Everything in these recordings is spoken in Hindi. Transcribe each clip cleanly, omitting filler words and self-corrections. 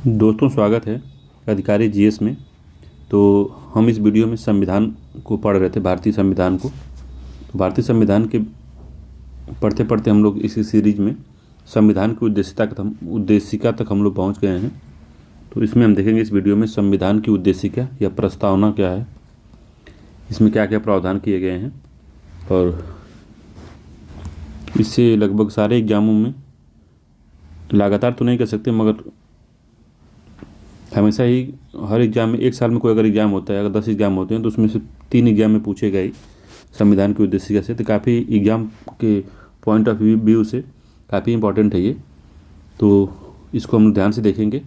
दोस्तों, स्वागत है अधिकारी जीएस में। तो हम इस वीडियो में संविधान को पढ़ रहे थे, भारतीय संविधान को। तो भारतीय संविधान के पढ़ते पढ़ते हम लोग इसी सीरीज में संविधान की उद्देशिका तक हम लोग पहुंच गए हैं। तो इसमें हम देखेंगे इस वीडियो में संविधान की उद्देशिका या प्रस्तावना क्या है, इसमें क्या क्या प्रावधान किए गए हैं। और इससे लगभग सारे एग्जामों में, लगातार तो नहीं कर सकते मगर हमेशा ही हर एग्ज़ाम में, एक साल में कोई अगर एग्ज़ाम होता है, अगर 10 एग्ज़ाम होते हैं तो उसमें से 3 एग्ज़ाम में पूछे गए संविधान की उद्देशिका से। तो काफ़ी एग्ज़ाम के पॉइंट ऑफ व्यू से काफ़ी इंपॉर्टेंट है ये। तो इसको हम ध्यान से देखेंगे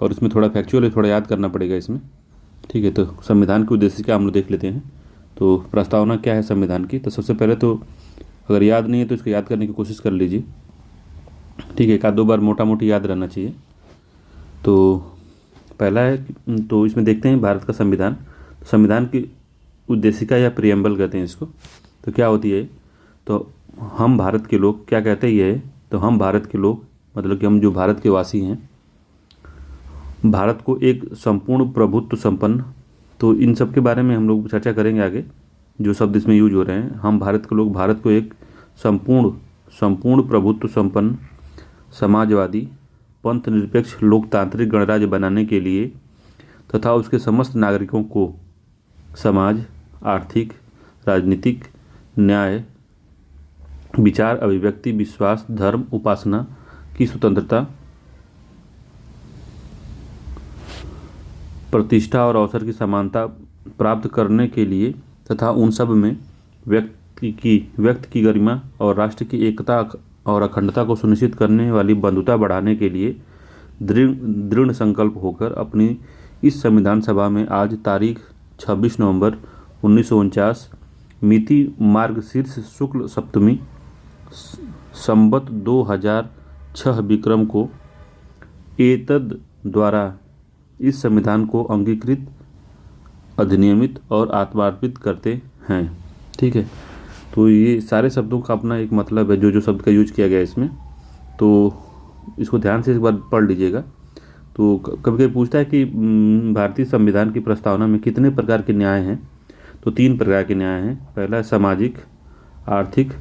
और इसमें थोड़ा फैक्चुअल है, थोड़ा याद करना पड़ेगा इसमें। ठीक है, तो संविधान की उद्देशिका हम लोग देख लेते हैं। तो प्रस्तावना क्या है संविधान की, तो सबसे पहले तो अगर याद नहीं है तो इसको याद करने की कोशिश कर लीजिए। ठीक है, एक आध दो बार मोटा मोटी याद रहना चाहिए। तो पहला है, तो इसमें देखते हैं भारत का संविधान। तो संविधान की उद्देशिका या प्रियम्बल कहते हैं इसको। तो क्या होती है, तो हम भारत के लोग, क्या कहते हैं ये, तो हम भारत के लोग मतलब कि हम जो भारत के वासी हैं, भारत को एक संपूर्ण प्रभुत्व संपन्न, तो इन सब के बारे में हम लोग चर्चा करेंगे आगे, जो शब्द इसमें यूज हो रहे हैं। हम भारत के लोग भारत को एक संपूर्ण प्रभुत्व संपन्न, समाजवादी, पंथ निरपेक्ष, लोकतांत्रिक गणराज्य बनाने के लिए तथा उसके समस्त नागरिकों को समाज, आर्थिक, राजनीतिक, न्याय, विचार, अभिव्यक्ति, विश्वास, धर्म, उपासना की स्वतंत्रता, प्रतिष्ठा और अवसर की समानता प्राप्त करने के लिए तथा उन सब में व्यक्ति की गरिमा और राष्ट्र की एकता और अखंडता को सुनिश्चित करने वाली बंधुता बढ़ाने के लिए दृढ़ संकल्प होकर अपनी इस संविधान सभा में आज तारीख 26 नवंबर 1949 मिति मार्गशीर्ष शुक्ल सप्तमी संवत 2006 विक्रम को एतद द्वारा इस संविधान को अंगीकृत, अधिनियमित और आत्मार्पित करते हैं। ठीक है, तो ये सारे शब्दों का अपना एक मतलब है, जो शब्द का यूज किया गया है इसमें। तो इसको ध्यान से एक बार पढ़ लीजिएगा। तो कभी कभी पूछता है कि भारतीय संविधान की प्रस्तावना में कितने प्रकार के न्याय हैं। तो 3 प्रकार के न्याय हैं। पहला है सामाजिक, आर्थिक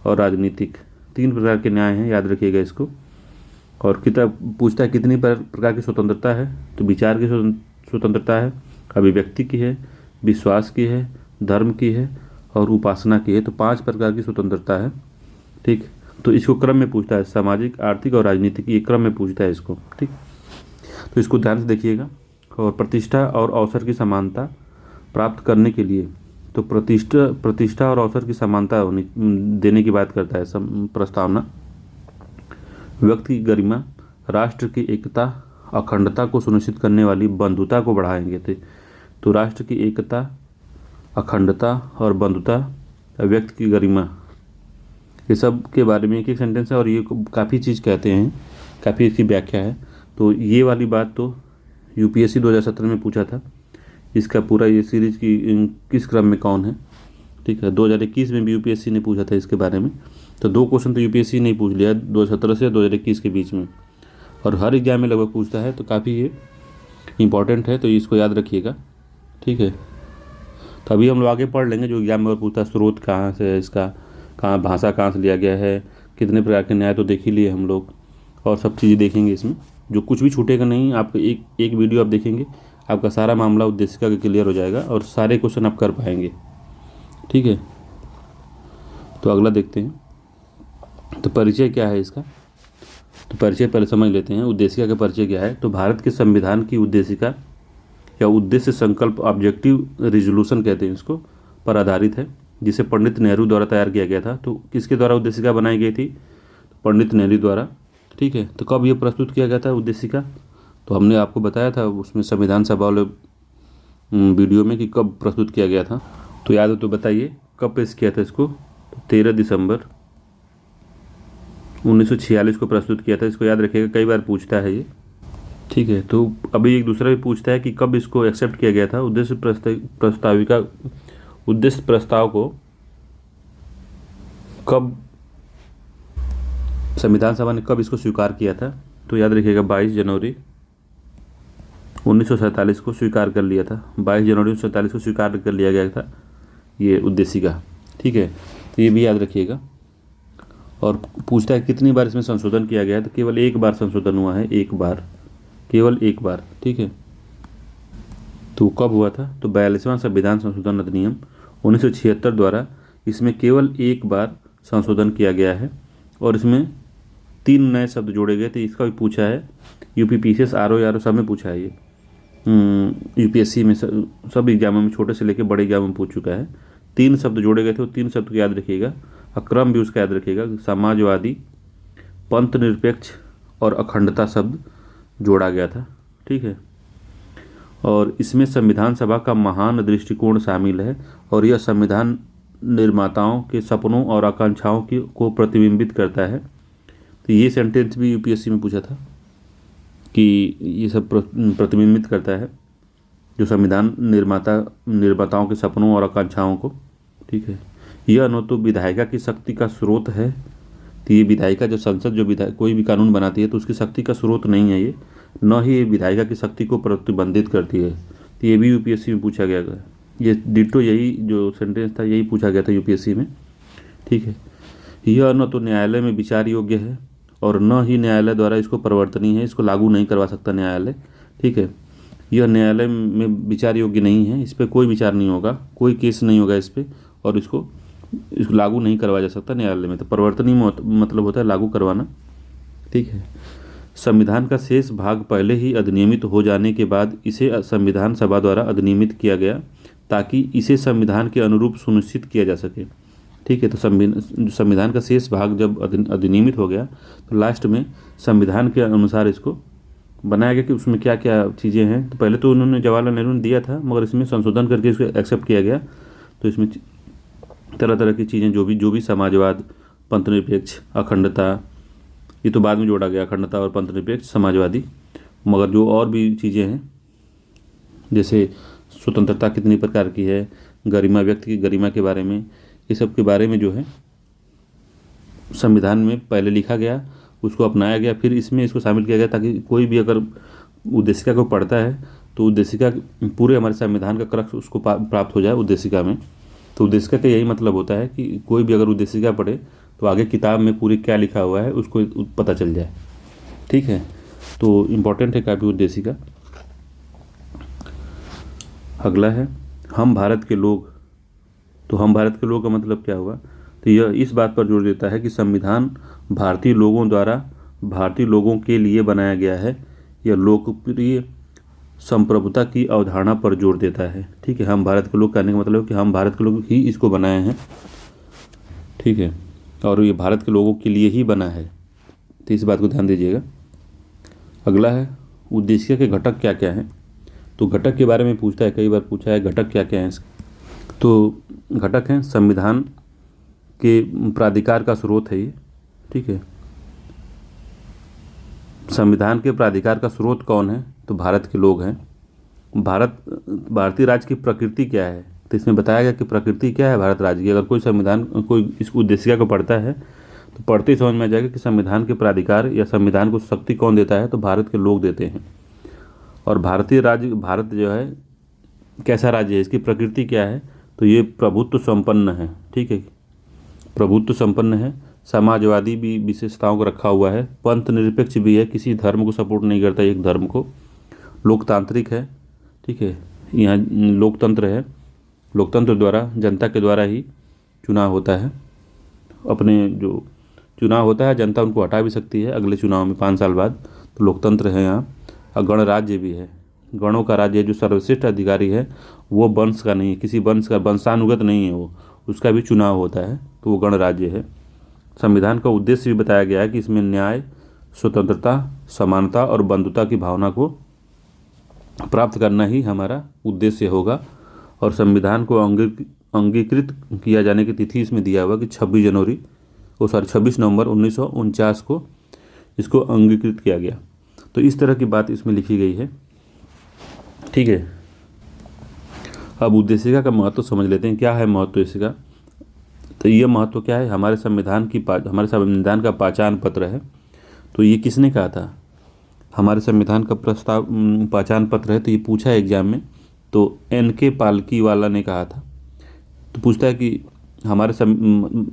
और राजनीतिक। 3 प्रकार के न्याय हैं, याद रखिएगा इसको। और किताब पूछता है कितनी प्रकार की स्वतंत्रता है। तो विचार की स्वतंत्रता है, अभिव्यक्ति की है, विश्वास की है, धर्म की है और उपासना की है। तो 5 प्रकार की स्वतंत्रता है। ठीक, तो इसको क्रम में पूछता है, सामाजिक, आर्थिक और राजनीतिक, ये क्रम में पूछता है इसको। ठीक, तो इसको ध्यान से देखिएगा। और प्रतिष्ठा और अवसर की समानता प्राप्त करने के लिए, तो प्रतिष्ठा और अवसर की समानता देने की बात करता है प्रस्तावना। व्यक्ति की गरिमा, राष्ट्र की एकता, अखंडता को सुनिश्चित करने वाली बंधुता को बढ़ाएंगे थे। तो राष्ट्र की एकता, अखंडता और बंधुता, व्यक्ति की गरिमा, ये सब के बारे में एक सेंटेंस है और ये काफ़ी चीज़ कहते हैं, काफ़ी इसकी व्याख्या है। तो ये वाली बात तो यूपीएससी 2017 में पूछा था। इसका पूरा ये सीरीज की किस क्रम में कौन है। ठीक है, 2021 में भी यूपीएससी ने पूछा था इसके बारे में। तो 2 क्वेश्चन तो यूपीएससी ने पूछ लिया 2017 से 2021 के बीच में, और हर एग्जाम में लगभग पूछता है। तो काफ़ी ये इंपॉर्टेंट है, तो इसको याद रखिएगा। ठीक है, तो अभी हम लोग आगे पढ़ लेंगे जो एग्जाम में और पूछता है, स्रोत कहाँ से है इसका, कहाँ भाषा कहाँ से लिया गया है, कितने प्रकार के न्याय तो देख ही लिए हम लोग, और सब चीज़ें देखेंगे इसमें। जो कुछ भी छूटेगा नहीं, आपको एक वीडियो आप देखेंगे, आपका सारा मामला उद्देशिका का क्लियर हो जाएगा और सारे क्वेश्चन आप कर पाएंगे। ठीक है, तो अगला देखते हैं। तो परिचय क्या है इसका, तो परिचय पहले समझ लेते हैं। उद्देशिका का परिचय क्या है, तो भारत के संविधान की उद्देशिका या उद्देश्य संकल्प, ऑब्जेक्टिव रिजोल्यूशन कहते हैं इसको, पर आधारित है, जिसे पंडित नेहरू द्वारा तैयार किया गया था। तो किसके द्वारा उद्देशिका बनाई गई थी, पंडित नेहरू द्वारा। ठीक है, तो कब ये प्रस्तुत किया गया था उद्देशिका, तो हमने आपको बताया था उसमें संविधान सभा वाले वीडियो में कि कब प्रस्तुत किया गया था। तो याद हो तो बताइए कब पेश किया था इसको। तो 13 दिसंबर 1946 को प्रस्तुत किया था। इसको याद रखिएगा, कई बार पूछता है ये। ठीक है, तो अभी एक दूसरा भी पूछता है कि कब इसको एक्सेप्ट किया गया था। उद्देश्य प्रस्ताव को कब संविधान सभा ने कब इसको स्वीकार किया था। तो याद रखिएगा 22 जनवरी 1947 को स्वीकार कर लिया था। 22 जनवरी 1947 को स्वीकार कर लिया गया था ये उद्देशिका। ठीक है, तो ये भी याद रखिएगा। और पूछता है कितनी बार इसमें संशोधन किया गया है, तो केवल एक बार संशोधन हुआ है, एक बार, केवल एक बार। ठीक है, तो कब हुआ था? तो 42वां संविधान संशोधन अधिनियम 1976 द्वारा इसमें केवल एक बार संशोधन किया गया है और इसमें 3 नए शब्द जोड़े गए थे। इसका भी पूछा है यूपीपीसीएस, आरओ सब में पूछा है ये। यूपीएससी में सब एग्जामों में, छोटे से लेकर बड़े एग्जामों में पूछ चुका है। 3 शब्द जोड़े गए थे, वो 3 शब्द को याद रखिएगा। क्रम भी उसका याद रखिएगा। समाजवादी, पंथ निरपेक्ष और अखंडता शब्द जोड़ा गया था। ठीक है, और इसमें संविधान सभा का महान दृष्टिकोण शामिल है और यह संविधान निर्माताओं के सपनों और आकांक्षाओं को प्रतिबिंबित करता है। तो ये सेंटेंस भी यूपीएससी में पूछा था कि ये सब प्रतिबिंबित करता है जो संविधान निर्माताओं के सपनों और आकांक्षाओं को। ठीक है, यह न तो विधायिका की शक्ति का स्रोत है, तो ये विधायिका जो संसद जो कोई भी कानून बनाती है तो उसकी शक्ति का स्रोत नहीं है ये, न ही ये विधायिका की शक्ति को प्रतिबंधित करती है। तो ये भी यूपीएससी में पूछा गया है। ये डिट्टो यही जो सेंटेंस था यही पूछा गया था यूपीएससी में। ठीक है, यह न तो न्यायालय में विचार योग्य है और न ही न्यायालय द्वारा इसको परिवर्तनीय है, इसको लागू नहीं करवा सकता न्यायालय। ठीक है, यह न्यायालय में विचार योग्य नहीं है, इस पर कोई विचार नहीं होगा, कोई केस नहीं होगा इस पर, और इसको लागू नहीं करवाया जा सकता न्यायालय में। तो परिवर्तनीय मतलब होता है लागू करवाना। ठीक है, संविधान का शेष भाग पहले ही अधिनियमित हो जाने के बाद इसे संविधान सभा द्वारा अधिनियमित किया गया ताकि इसे संविधान के अनुरूप सुनिश्चित किया जा सके। ठीक है, तो संविधान का शेष भाग जब अधिनियमित हो गया तो लास्ट में संविधान के अनुसार इसको बनाया गया कि उसमें क्या क्या चीज़ें हैं। तो पहले तो उन्होंने जवाहरलाल नेहरू ने दिया था, मगर इसमें संशोधन करके इसको एक्सेप्ट किया गया। तो इसमें तरह तरह की चीज़ें जो भी समाजवाद, पंथ निरपेक्ष, अखंडता, ये तो बाद में जोड़ा गया, अखंडता और पंथ निरपेक्ष, समाजवादी। मगर जो और भी चीज़ें हैं जैसे स्वतंत्रता कितनी प्रकार की है, गरिमा, व्यक्ति की गरिमा के बारे में, ये सब के बारे में जो है संविधान में पहले लिखा गया, उसको अपनाया गया, फिर इसमें इसको शामिल किया गया ताकि कोई भी अगर उद्देशिका को पढ़ता है तो उद्देशिका पूरे हमारे संविधान का क्रक्स उसको प्राप्त हो जाए उद्देशिका में। तो उद्देशिका का यही मतलब होता है कि कोई भी अगर उद्देशिका पढ़े तो आगे किताब में पूरी क्या लिखा हुआ है उसको पता चल जाए। ठीक है, तो इम्पोर्टेंट है काफ़ी उद्देशिका। अगला है हम भारत के लोग। तो हम भारत के लोग का मतलब क्या हुआ? तो यह इस बात पर जोर देता है कि संविधान भारतीय लोगों द्वारा भारतीय लोगों के लिए बनाया गया है। यह लोकप्रिय संप्रभुता की अवधारणा पर जोर देता है। ठीक है, हम भारत के लोग कहने का मतलब है कि हम भारत के लोग ही इसको बनाए हैं। ठीक है, और ये भारत के लोगों के लिए ही बना है, तो इस बात को ध्यान दीजिएगा। अगला है उद्देशिका के घटक क्या क्या हैं। तो घटक के बारे में पूछता है, कई बार पूछा है घटक क्या क्या हैं। तो घटक हैं संविधान के प्राधिकार का स्रोत है ये। ठीक है, संविधान के प्राधिकार का स्रोत कौन है? तो भारत के लोग हैं। भारतीय राज्य की प्रकृति क्या है? तो इसमें बताया गया कि प्रकृति क्या है भारत राज्य की। अगर कोई इस उद्देशिका को पढ़ता है तो पढ़ते ही समझ में आ जाएगा कि संविधान के प्राधिकार या संविधान को शक्ति कौन देता है? तो भारत के लोग देते हैं। और भारतीय राज्य, भारत जो है कैसा राज्य है, इसकी प्रकृति क्या है? तो ये प्रभुत्व संपन्न है। ठीक है, प्रभुत्व संपन्न है, समाजवादी भी विशेषताओं को रखा हुआ है, पंथ निरपेक्ष भी है, किसी धर्म को सपोर्ट नहीं करता एक धर्म को, लोकतांत्रिक है। ठीक है, यहाँ लोकतंत्र है, लोकतंत्र द्वारा जनता के द्वारा ही चुनाव होता है। अपने जो चुनाव होता है जनता उनको हटा भी सकती है अगले चुनाव में 5 साल बाद। तो लोकतंत्र है यहाँ। और गणराज्य भी है, गणों का राज्य है। जो सर्वश्रेष्ठ अधिकारी है वो वंश का नहीं है, किसी वंश का वंशानुगत नहीं है वो, उसका भी चुनाव होता है, तो वो गणराज्य है। संविधान का उद्देश्य भी बताया गया है कि इसमें न्याय, स्वतंत्रता, समानता और बंधुता की भावना को प्राप्त करना ही हमारा उद्देश्य होगा। और संविधान को अंगीकृत किया जाने की तिथि इसमें दिया हुआ कि 26 नवंबर 1949 को इसको अंगीकृत किया गया। तो इस तरह की बात इसमें लिखी गई है। ठीक है, अब उद्देशिका का महत्व समझ लेते हैं। क्या है महत्व इसका? तो ये महत्व क्या है? हमारे संविधान का पहचान पत्र है। तो ये किसने कहा था? हमारे संविधान का प्रस्ताव पहचान पत्र है, तो ये पूछा है एग्जाम में। तो NK पालकीवाला ने कहा था। तो पूछता है कि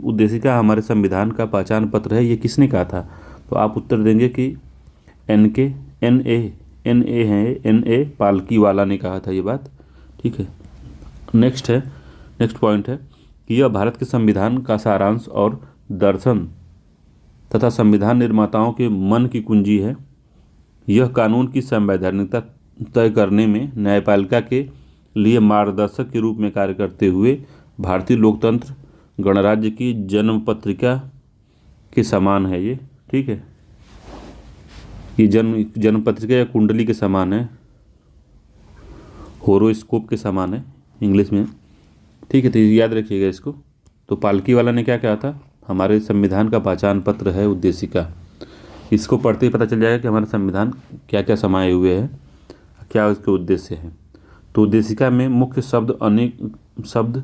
उद्देशिका हमारे संविधान का पहचान पत्र है, ये किसने कहा था? तो आप उत्तर देंगे कि NK NA है, NA पालकीवाला ने कहा था ये बात। ठीक है। नेक्स्ट पॉइंट है कि यह भारत के संविधान का सारांश और दर्शन तथा संविधान निर्माताओं के मन की कुंजी है। यह कानून की संवैधानिकता तय करने में न्यायपालिका के लिए मार्गदर्शक के रूप में कार्य करते हुए भारतीय लोकतंत्र गणराज्य की जन्म पत्रिका के समान है ये। ठीक है, ये जन्म पत्रिका या कुंडली के समान है, होरोस्कोप के समान है इंग्लिश में। ठीक है, तो याद रखिएगा इसको। तो पालकी वाला ने क्या कहा था? हमारे संविधान का पहचान पत्र है उद्देशिका। इसको पढ़ते ही पता चल जाएगा कि हमारा संविधान क्या क्या समाये हुए हैं, क्या उसके उद्देश्य हैं। तो उद्देशिका में मुख्य शब्द, अनेक शब्द,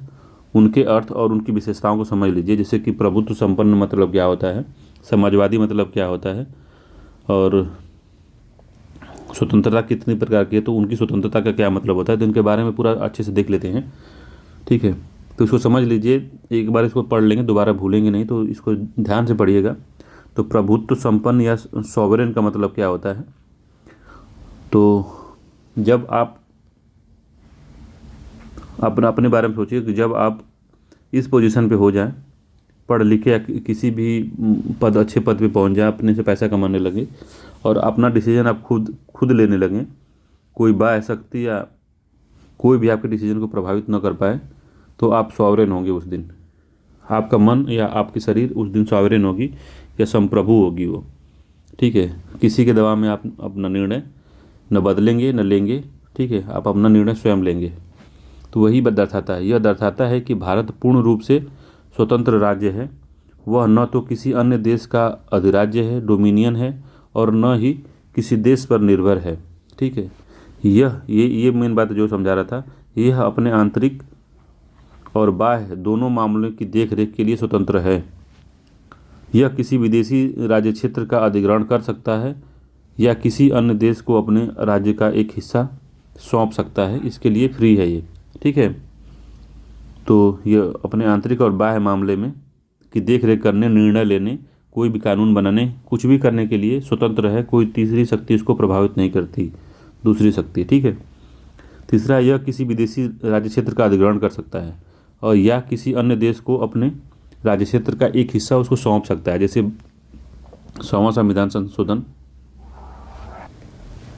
उनके अर्थ और उनकी विशेषताओं को समझ लीजिए। जैसे कि प्रभुत्व संपन्न मतलब क्या होता है, समाजवादी मतलब क्या होता है, और स्वतंत्रता कितनी प्रकार की है, तो उनकी स्वतंत्रता का क्या मतलब होता है। तो इनके बारे में पूरा अच्छे से देख लेते हैं। ठीक है, तो इसको समझ लीजिए। एक बार इसको पढ़ लेंगे, दोबारा भूलेंगे नहीं, तो इसको ध्यान से पढ़िएगा। तो प्रभुत्व संपन्न या सॉवरेन का मतलब क्या होता है? तो जब आप अपने बारे में सोचिए कि जब आप इस पोजीशन पे हो जाएं, पढ़ लिखे या किसी भी अच्छे पद पे पहुंच जाए, अपने से पैसा कमाने लगे और अपना डिसीजन आप खुद लेने लगें, कोई बाशक्ति या कोई भी आपके डिसीजन को प्रभावित न कर पाए, तो आप सॉवरेन होंगे उस दिन। आपका मन या आपकी शरीर उस दिन सॉवरेन होगी या संप्रभु होगी वो। ठीक है, किसी के दबाव में आप अपना निर्णय न बदलेंगे न लेंगे। ठीक है, आप अपना निर्णय स्वयं लेंगे। तो वही दर्शाता है, यह दर्शाता है कि भारत पूर्ण रूप से स्वतंत्र राज्य है। वह न तो किसी अन्य देश का अधिराज्य है, डोमिनियन है, और न ही किसी देश पर निर्भर है। ठीक है, ये मेन बात जो समझा रहा था, यह अपने आंतरिक और बाह्य दोनों मामलों की देख रेख के लिए स्वतंत्र है। यह किसी विदेशी राज्य क्षेत्र का अधिग्रहण कर सकता है या किसी अन्य देश को अपने राज्य का एक हिस्सा सौंप सकता है, इसके लिए फ्री है ये। ठीक है, तो यह अपने आंतरिक और बाह्य मामले में की देख रेख करने, निर्णय लेने, कोई भी कानून बनाने, कुछ भी करने के लिए स्वतंत्र है। कोई तीसरी शक्ति इसको प्रभावित नहीं करती, दूसरी शक्ति। ठीक है। तीसरा, यह किसी विदेशी राज्य क्षेत्र का अधिग्रहण कर सकता है और या किसी अन्य देश को अपने राज्य क्षेत्र का एक हिस्सा उसको सौंप सकता है। जैसे 7वां संविधान संशोधन,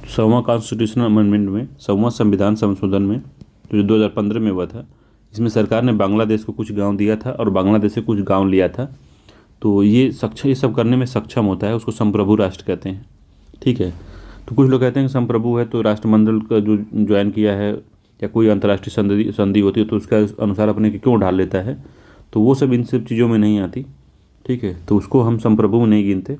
7वां कॉन्स्टिट्यूशनल अमेंडमेंट में, 7वां संविधान संशोधन में जो 2015 में हुआ था, इसमें सरकार ने बांग्लादेश को कुछ गांव दिया था और बांग्लादेश से कुछ गांव लिया था। तो ये सब करने में सक्षम होता है, उसको संप्रभु राष्ट्र कहते हैं। ठीक है, तो कुछ लोग कहते हैं कि संप्रभु है तो राष्ट्रमंडल का जो ज्वाइन किया है या कोई अंतर्राष्ट्रीय संधि होती है तो उसका अनुसार अपने के क्यों ढाल लेता है, तो वो सब इन सब चीज़ों में नहीं आती। ठीक है, तो उसको हम संप्रभु नहीं गिनते।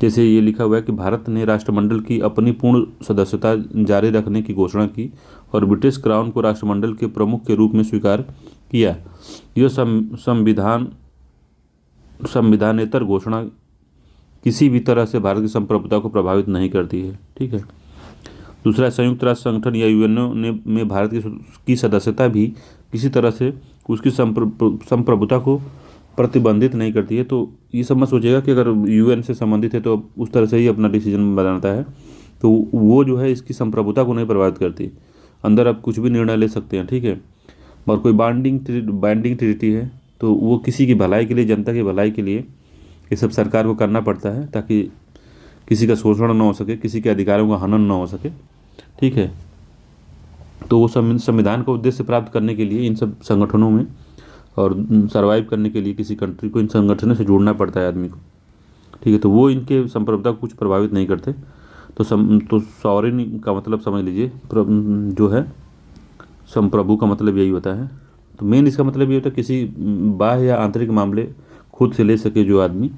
जैसे ये लिखा हुआ है कि भारत ने राष्ट्रमंडल की अपनी पूर्ण सदस्यता जारी रखने की घोषणा की और ब्रिटिश क्राउन को राष्ट्रमंडल के प्रमुख के रूप में स्वीकार किया। यह संविधानेतर घोषणा किसी भी तरह से भारत की संप्रभुता को प्रभावित नहीं करती है। ठीक है। दूसरा, संयुक्त राष्ट्र संगठन या यूएनओ में भारत की सदस्यता भी किसी तरह से उसकी संप्रभुता को प्रतिबंधित नहीं करती है। तो ये सब मत सोचिएगा कि अगर यूएन से संबंधित है तो उस तरह से ही अपना डिसीजन बनाता है, तो वो जो है इसकी संप्रभुता को नहीं प्रभावित करती। अंदर आप कुछ भी निर्णय ले सकते हैं। ठीक है, और कोई बाइंडिंग ट्रीटी है तो वो किसी की भलाई के लिए, जनता की भलाई के लिए ये सब सरकार को करना पड़ता है, ताकि किसी का शोषण ना हो सके, किसी के अधिकारों का हनन ना हो सके। ठीक है, तो वो संविधान का उद्देश्य प्राप्त करने के लिए इन सब संगठनों में और सर्वाइव करने के लिए किसी कंट्री को इन संगठनों से जुड़ना पड़ता है आदमी को। ठीक है, तो वो इनके संप्रभुता को कुछ प्रभावित नहीं करते। तो सॉवरेन का मतलब समझ लीजिए, जो है संप्रभु का मतलब यही होता है। तो मेन इसका मतलब ये होता है किसी बाह्य या आंतरिक मामले खुद से ले सके जो आदमी,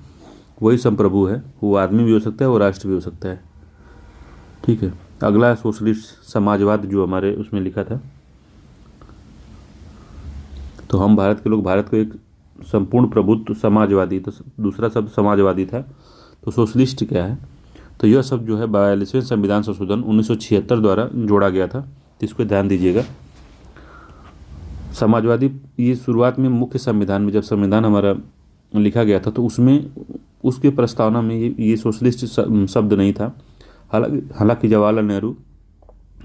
वही संप्रभु है। वो आदमी भी हो सकता है, वो राष्ट्र भी हो सकता है। ठीक है, अगला सोशलिस्ट समाजवाद जो हमारे उसमें लिखा था, तो हम भारत के लोग भारत को एक संपूर्ण प्रभुत्व समाजवादी, तो दूसरा शब्द समाजवादी था। तो सोशलिस्ट क्या है? तो यह सब जो है 42वें संविधान संशोधन 1976 द्वारा जोड़ा गया था, तो इसको ध्यान दीजिएगा। समाजवादी ये शुरुआत में मुख्य संविधान में, जब संविधान हमारा लिखा गया था तो उसमें उसके प्रस्तावना में ये सोशलिस्ट शब्द नहीं था। हालांकि जवाहरलाल नेहरू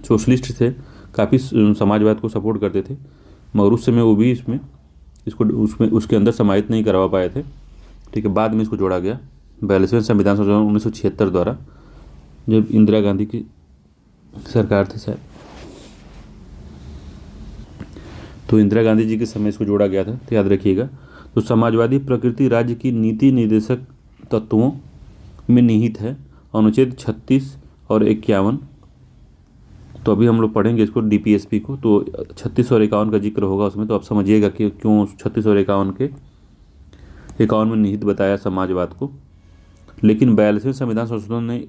सोशलिस्ट थे, काफ़ी समाजवाद को सपोर्ट करते थे, मगर उस समय वो भी उसमें उसके अंदर समाहित नहीं करवा पाए थे। ठीक है, बाद में इसको जोड़ा गया 42वें संविधान संशोधन 1976 द्वारा, जब इंदिरा गांधी की सरकार थी शायद, तो इंदिरा गांधी जी के समय इसको जोड़ा गया था, तो याद रखिएगा। तो समाजवादी प्रकृति राज्य की नीति निर्देशक तत्वों में निहित है। अनुच्छेद 36 और 51, तो अभी हम लोग पढ़ेंगे इसको डीपीएसपी को, तो 36 और 51 का जिक्र होगा उसमें, तो आप समझिएगा कि क्यों 36 और 51 में निहित बताया समाजवाद को। लेकिन 42वें संविधान संशोधन ने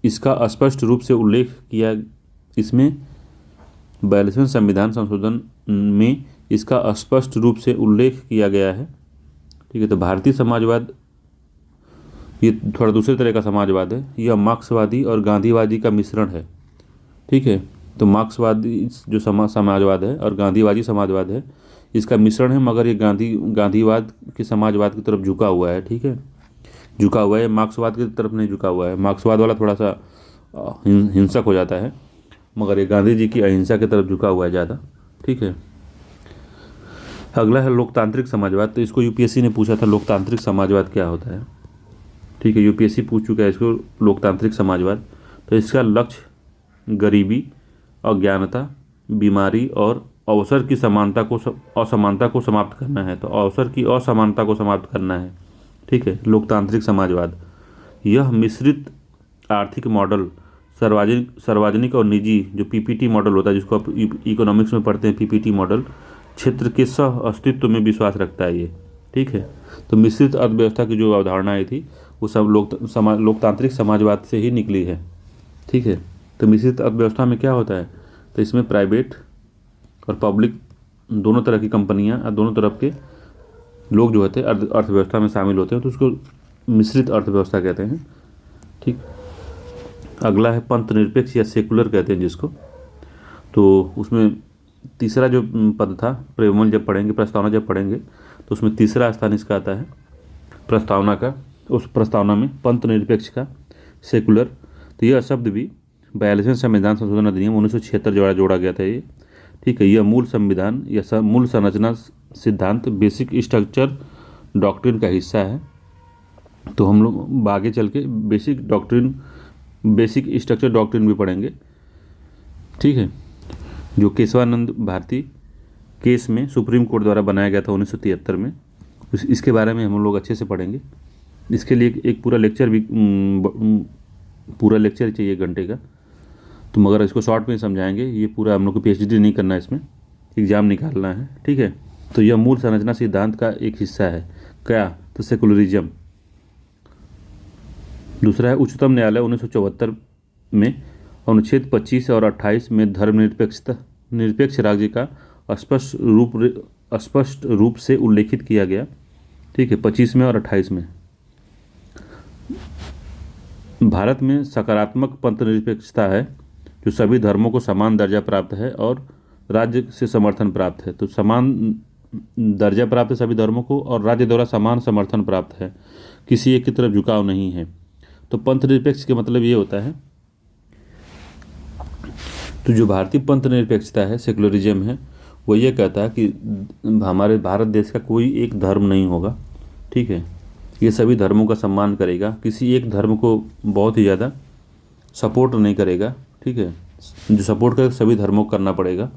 इसका स्पष्ट रूप से उल्लेख किया, इसमें 42वें संविधान संशोधन में इसका स्पष्ट रूप से उल्लेख किया गया है। ठीक है, तो भारतीय समाजवाद ये थोड़ा दूसरे तरह का समाजवाद है, यह मार्क्सवादी और गांधीवादी का मिश्रण है। ठीक है, तो मार्क्सवादी जो समाजवाद है और गांधीवादी समाजवाद है, इसका मिश्रण है, मगर ये गांधीवाद के समाजवाद की तरफ झुका हुआ है। ठीक है, झुका हुआ है, मार्क्सवाद की तरफ नहीं झुका हुआ है। मार्क्सवाद वाला थोड़ा सा हिंसक हो जाता है, मगर ये गांधी जी की अहिंसा की तरफ झुका हुआ है ज़्यादा। ठीक है, अगला है लोकतांत्रिक समाजवाद। तो इसको यूपीएससी ने पूछा था, लोकतांत्रिक समाजवाद क्या होता है। ठीक है, यूपीएससी पूछ चुका है इसको, लोकतांत्रिक समाजवाद। तो इसका लक्ष्य गरीबी, अज्ञानता, बीमारी और अवसर की असमानता को समाप्त करना है। तो अवसर की असमानता को समाप्त करना है। ठीक है, लोकतांत्रिक समाजवाद यह मिश्रित आर्थिक मॉडल, सार्वजनिक और निजी, जो पीपीटी मॉडल होता है जिसको आप इकोनॉमिक्स में पढ़ते हैं, पीपीटी मॉडल, क्षेत्र के सह अस्तित्व में विश्वास रखता है ये। ठीक है, तो मिश्रित अर्थव्यवस्था की जो अवधारणाएं थी वो सब लोकतांत्रिक समाजवाद से ही निकली है। ठीक है, तो मिश्रित अर्थव्यवस्था में क्या होता है, तो इसमें प्राइवेट और पब्लिक दोनों तरह की कंपनियां और दोनों तरफ के लोग जो होते हैं अर्थव्यवस्था में शामिल होते हैं, तो उसको मिश्रित अर्थव्यवस्था कहते हैं। ठीक, अगला है पंथ निरपेक्ष या सेकुलर कहते हैं जिसको। तो उसमें तीसरा जो पद था, प्रेमल जब पढ़ेंगे, प्रस्तावना जब पढ़ेंगे, तो उसमें तीसरा स्थान इसका आता है प्रस्तावना का। उस प्रस्तावना में पंथ निरपेक्ष का, सेकुलर, तो यह शब्द भी 42वें संविधान संशोधन अधिनियम 1976 द्वारा जोड़ा गया था ये। ठीक है, यह मूल संविधान या मूल संरचना सिद्धांत, बेसिक स्ट्रक्चर डॉक्ट्रिन का हिस्सा है। तो हम लोग आगे चल के बेसिक स्ट्रक्चर डॉक्ट्रिन भी पढ़ेंगे। ठीक है, जो केशवानंद भारती केस में सुप्रीम कोर्ट द्वारा बनाया गया था 1973 में, इसके बारे में हम लोग अच्छे से पढ़ेंगे। इसके लिए एक पूरा लेक्चर चाहिए घंटे का, तो मगर इसको शॉर्ट में समझाएंगे। ये पूरा हम लोग को पीएचडी नहीं करना है, इसमें एग्ज़ाम निकालना है। ठीक है, तो यह मूल संरचना सिद्धांत का एक हिस्सा है। क्या, तो सेकुलरिज्म। दूसरा है उच्चतम न्यायालय 1974 में अनुच्छेद 25 और 28 में धर्मनिरपेक्ष राज्य का स्पष्ट रूप से उल्लेखित किया गया। ठीक है, 25 में और 28 में। भारत में सकारात्मक पंथ निरपेक्षता है, जो सभी धर्मों को समान दर्जा प्राप्त है और राज्य से समर्थन प्राप्त है। तो समान दर्जा प्राप्त है सभी धर्मों को, और राज्य द्वारा समान समर्थन प्राप्त है, किसी एक की तरफ झुकाव नहीं है। तो पंथ निरपेक्ष के मतलब ये होता है, तो जो भारतीय पंथ निरपेक्षता है, सेकुलरिज्म है, वो ये कहता है कि हमारे भारत देश का कोई एक धर्म नहीं होगा। ठीक है, ये सभी धर्मों का सम्मान करेगा, किसी एक धर्म को बहुत ही ज़्यादा सपोर्ट नहीं करेगा। ठीक है, जो सपोर्ट करे सभी धर्मों को करना पड़ेगा।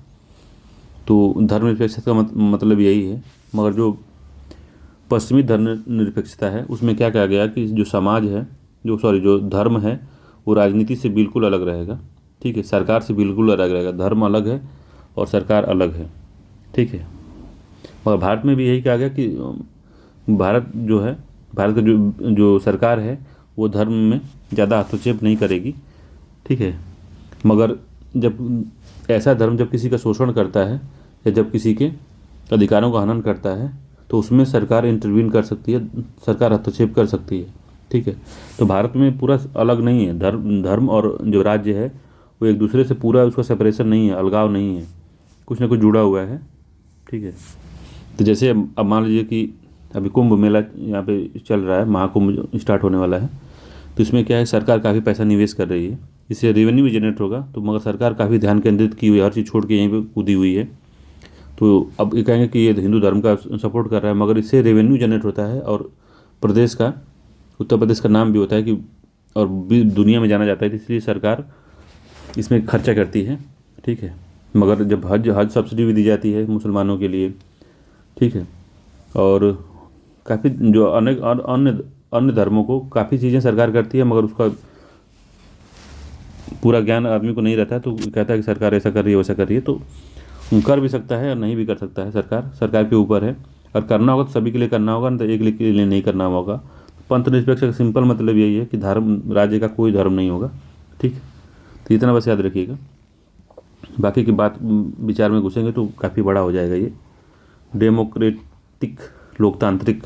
तो धर्मनिरपेक्षता का मतलब यही है। मगर जो पश्चिमी धर्मनिरपेक्षता है उसमें क्या कहा गया कि जो समाज है, जो धर्म है, वो राजनीति से बिल्कुल अलग रहेगा। ठीक है, सरकार से बिल्कुल अलग रहेगा, धर्म अलग है और सरकार अलग है। ठीक है, मगर भारत में भी यही कहा गया कि भारत का जो सरकार है वो धर्म में ज़्यादा हस्तक्षेप नहीं करेगी। ठीक है, मगर जब ऐसा धर्म जब किसी का शोषण करता है या जब किसी के अधिकारों का हनन करता है, तो उसमें सरकार इंटरवीन कर सकती है, सरकार हस्तक्षेप कर सकती है। ठीक है। तो भारत में पूरा अलग नहीं है, धर्म धर्म और जो राज्य है वो एक दूसरे से पूरा उसका सेपरेशन नहीं है, अलगाव नहीं है, कुछ ना कुछ जुड़ा हुआ है। ठीक है। तो जैसे अब मान लीजिए कि अभी कुंभ मेला यहाँ पे चल रहा है, महाकुंभ स्टार्ट होने वाला है। तो इसमें क्या है, सरकार काफ़ी पैसा निवेश कर रही है, इससे रेवेन्यू भी जनरेट होगा। तो मगर सरकार काफ़ी ध्यान केंद्रित की हुई है, हर चीज़ छोड़ के यहीं पे कूदी हुई है। तो अब ये कहेंगे कि ये हिंदू धर्म का सपोर्ट कर रहा है, मगर इससे रेवेन्यू जनरेट होता है और प्रदेश का, उत्तर प्रदेश का नाम भी होता है कि, और भी दुनिया में जाना जाता है। तो इसलिए सरकार इसमें खर्चा करती है। ठीक है। मगर जब हज हज सब्सिडी भी दी जाती है मुसलमानों के लिए। ठीक है। और काफ़ी जो अनेक अन्य अन्य धर्मों को काफ़ी चीज़ें सरकार करती है, मगर उसका पूरा ज्ञान आदमी को नहीं रहता है, तो कहता है कि सरकार ऐसा कर रही है वैसा कर रही है। तो कर भी सकता है और नहीं भी कर सकता है, सरकार सरकार के ऊपर है। और करना होगा तो सभी के लिए करना होगा, नहीं तो एक के लिए नहीं करना होगा। पंथ निरपेक्ष का सिंपल मतलब यही है कि धर्म, राज्य का कोई धर्म नहीं होगा। ठीक। तो इतना बस याद रखिएगा, बाकी की बात विचार में घुसेंगे तो काफ़ी बड़ा हो जाएगा ये। डेमोक्रेटिक, लोकतांत्रिक,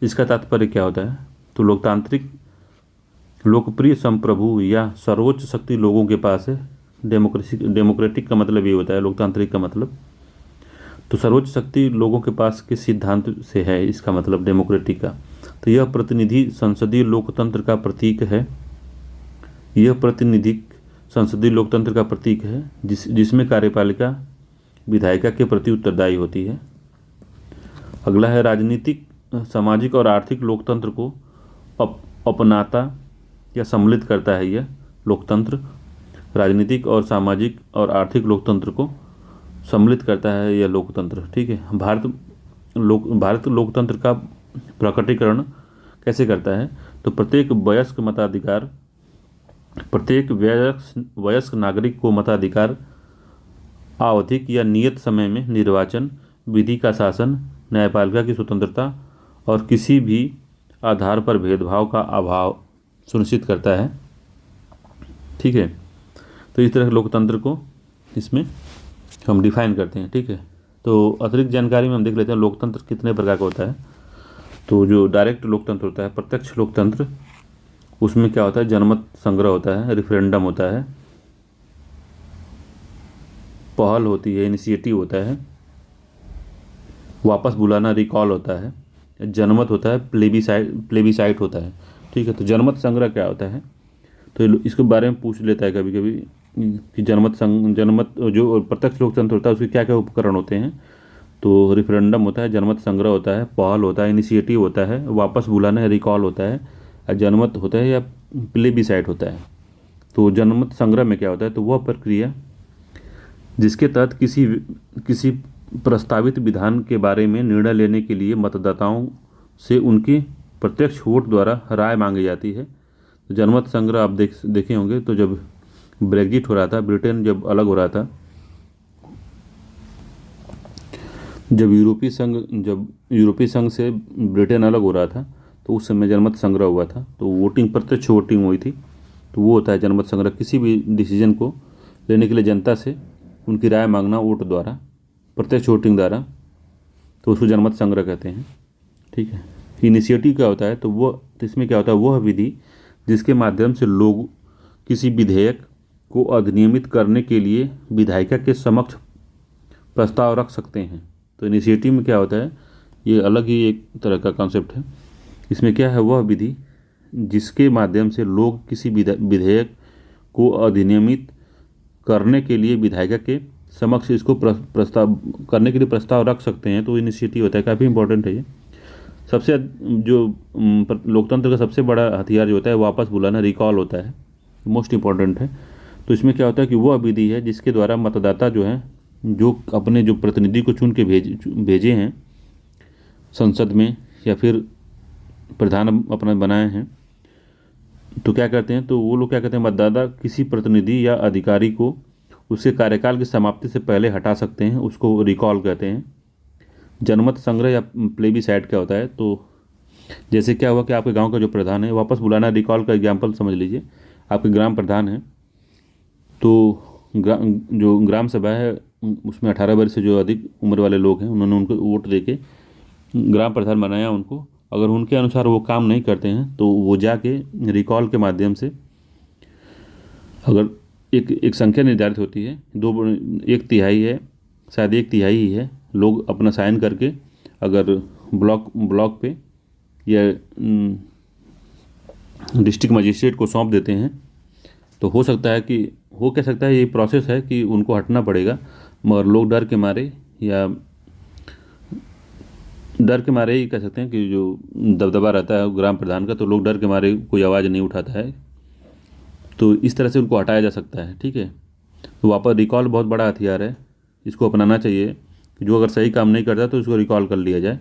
इसका तात्पर्य क्या होता है? तो लोकतांत्रिक लोकप्रिय संप्रभु या सर्वोच्च शक्ति लोगों के पास है। डेमोक्रेटिक का मतलब ये होता है, लोकतांत्रिक का मतलब। तो सर्वोच्च शक्ति लोगों के पास के सिद्धांत से है, इसका मतलब डेमोक्रेटिक का। तो यह प्रतिनिधि संसदीय लोकतंत्र का प्रतीक है। यह प्रतिनिधिक संसदीय लोकतंत्र का प्रतीक है जिसमें कार्यपालिका विधायिका के प्रति उत्तरदायी होती है। अगला है राजनीतिक, सामाजिक और आर्थिक लोकतंत्र को अपनाता या सम्मिलित करता है। यह लोकतंत्र राजनीतिक और सामाजिक और आर्थिक लोकतंत्र को सम्मिलित करता है, यह लोकतंत्र। ठीक है। भारत लोकतंत्र का प्रकटीकरण कैसे करता है? तो प्रत्येक वयस्क नागरिक को मताधिकार, आवधिक या नियत समय में निर्वाचन, विधि का शासन, न्यायपालिका की स्वतंत्रता और किसी भी आधार पर भेदभाव का अभाव सुनिश्चित करता है। ठीक है। तो इस तरह लोकतंत्र को इसमें हम डिफाइन करते हैं। ठीक है। तो अतिरिक्त जानकारी में हम देख लेते हैं लोकतंत्र कितने प्रकार का होता है। तो जो डायरेक्ट लोकतंत्र होता है, प्रत्यक्ष लोकतंत्र, उसमें क्या होता है? जनमत संग्रह होता है, रेफरेंडम होता है, पहल होती है, इनिशिएटिव होता है, वापस बुलाना रिकॉल होता है, जनमत होता है, प्लेबिसाइट होता है। ठीक है। तो जनमत संग्रह क्या होता है? तो इसके बारे में पूछ लेता है कभी कभी कि जनमत जो प्रत्यक्ष लोकतंत्र होता है उसके क्या क्या उपकरण होते हैं। तो रेफरेंडम होता है, जनमत संग्रह होता है, पहल होता है, इनिशिएटिव होता है, वापस बुलाना है, रिकॉल होता है, जनमत होता है या प्लेबिसाइट होता है। तो जनमत संग्रह में क्या होता है? तो वह प्रक्रिया जिसके तहत किसी प्रस्तावित विधान के बारे में निर्णय लेने के लिए मतदाताओं से उनके प्रत्यक्ष वोट द्वारा राय मांगी जाती है। तो जनमत संग्रह आप देखे होंगे। तो जब ब्रेग्जिट हो रहा था, ब्रिटेन जब अलग हो रहा था, जब यूरोपीय संघ से ब्रिटेन अलग हो रहा था, तो उस समय जनमत संग्रह हुआ था। तो वोटिंग, प्रत्यक्ष वोटिंग हुई थी। तो वो होता है जनमत संग्रह, किसी भी डिसीजन को लेने के लिए जनता से उनकी राय मांगना वोट द्वारा, प्रत्यक्ष वोटिंग द्वारा। तो उसको जनमत संग्रह कहते हैं। ठीक है। इनिशिएटिव क्या होता है? तो इसमें क्या होता है? वह विधि जिसके माध्यम से लोग किसी विधेयक को अधिनियमित करने के लिए विधायिका के समक्ष प्रस्ताव रख सकते हैं। तो इनिशिएटिव में क्या होता है? ये अलग ही एक तरह का कॉन्सेप्ट है। इसमें क्या है? वह विधि जिसके माध्यम से लोग किसी विधेयक को अधिनियमित करने के लिए विधायिका के समक्ष इसको प्रस्ताव करने के लिए प्रस्ताव रख सकते हैं। तो इनिशिएटिव होता है, काफ़ी इंपॉर्टेंट है ये। सबसे जो लोकतंत्र का सबसे बड़ा हथियार जो होता है वापस बुलाना, रिकॉल होता है, मोस्ट इम्पॉर्टेंट है। तो इसमें क्या होता है कि वह विधि है जिसके द्वारा मतदाता जो है, जो अपने जो प्रतिनिधि को चुन के भेजे हैं संसद में या फिर प्रधान अपना बनाए हैं, तो क्या करते हैं? तो वो लोग क्या करते हैं? मतदाता किसी प्रतिनिधि या अधिकारी को उसके कार्यकाल की समाप्ति से पहले हटा सकते हैं, उसको रिकॉल कहते हैं। जनमत संग्रह या प्लेबिसाइट क्या होता है? तो जैसे क्या हुआ कि आपके गांव का जो प्रधान है, वापस बुलाना, रिकॉल का एग्जाम्पल समझ लीजिए। आपके ग्राम प्रधान है, तो जो ग्राम सभा है उसमें 18 वर्ष से जो अधिक उम्र वाले लोग हैं, उन्होंने उनको वोट देके ग्राम प्रधान बनाया उनको, अगर उनके अनुसार वो काम नहीं करते हैं तो वो जाके रिकॉल के माध्यम से, अगर एक संख्या निर्धारित होती है, दो, एक तिहाई है, शायद एक तिहाई ही है, लोग अपना साइन करके अगर ब्लॉक पे या डिस्ट्रिक्ट मजिस्ट्रेट को सौंप देते हैं तो हो सकता है कि, हो कह सकता है, ये प्रोसेस है कि उनको हटना पड़ेगा, मगर लोग डर के मारे, या डर के मारे ही कह सकते हैं कि जो दबदबा रहता है ग्राम प्रधान का, तो लोग डर के मारे कोई आवाज़ नहीं उठाता है, तो इस तरह से उनको हटाया जा सकता है। ठीक है, तो वापस रिकॉल बहुत बड़ा हथियार है, इसको अपनाना चाहिए कि जो अगर सही काम नहीं करता तो उसको रिकॉल कर लिया जाए।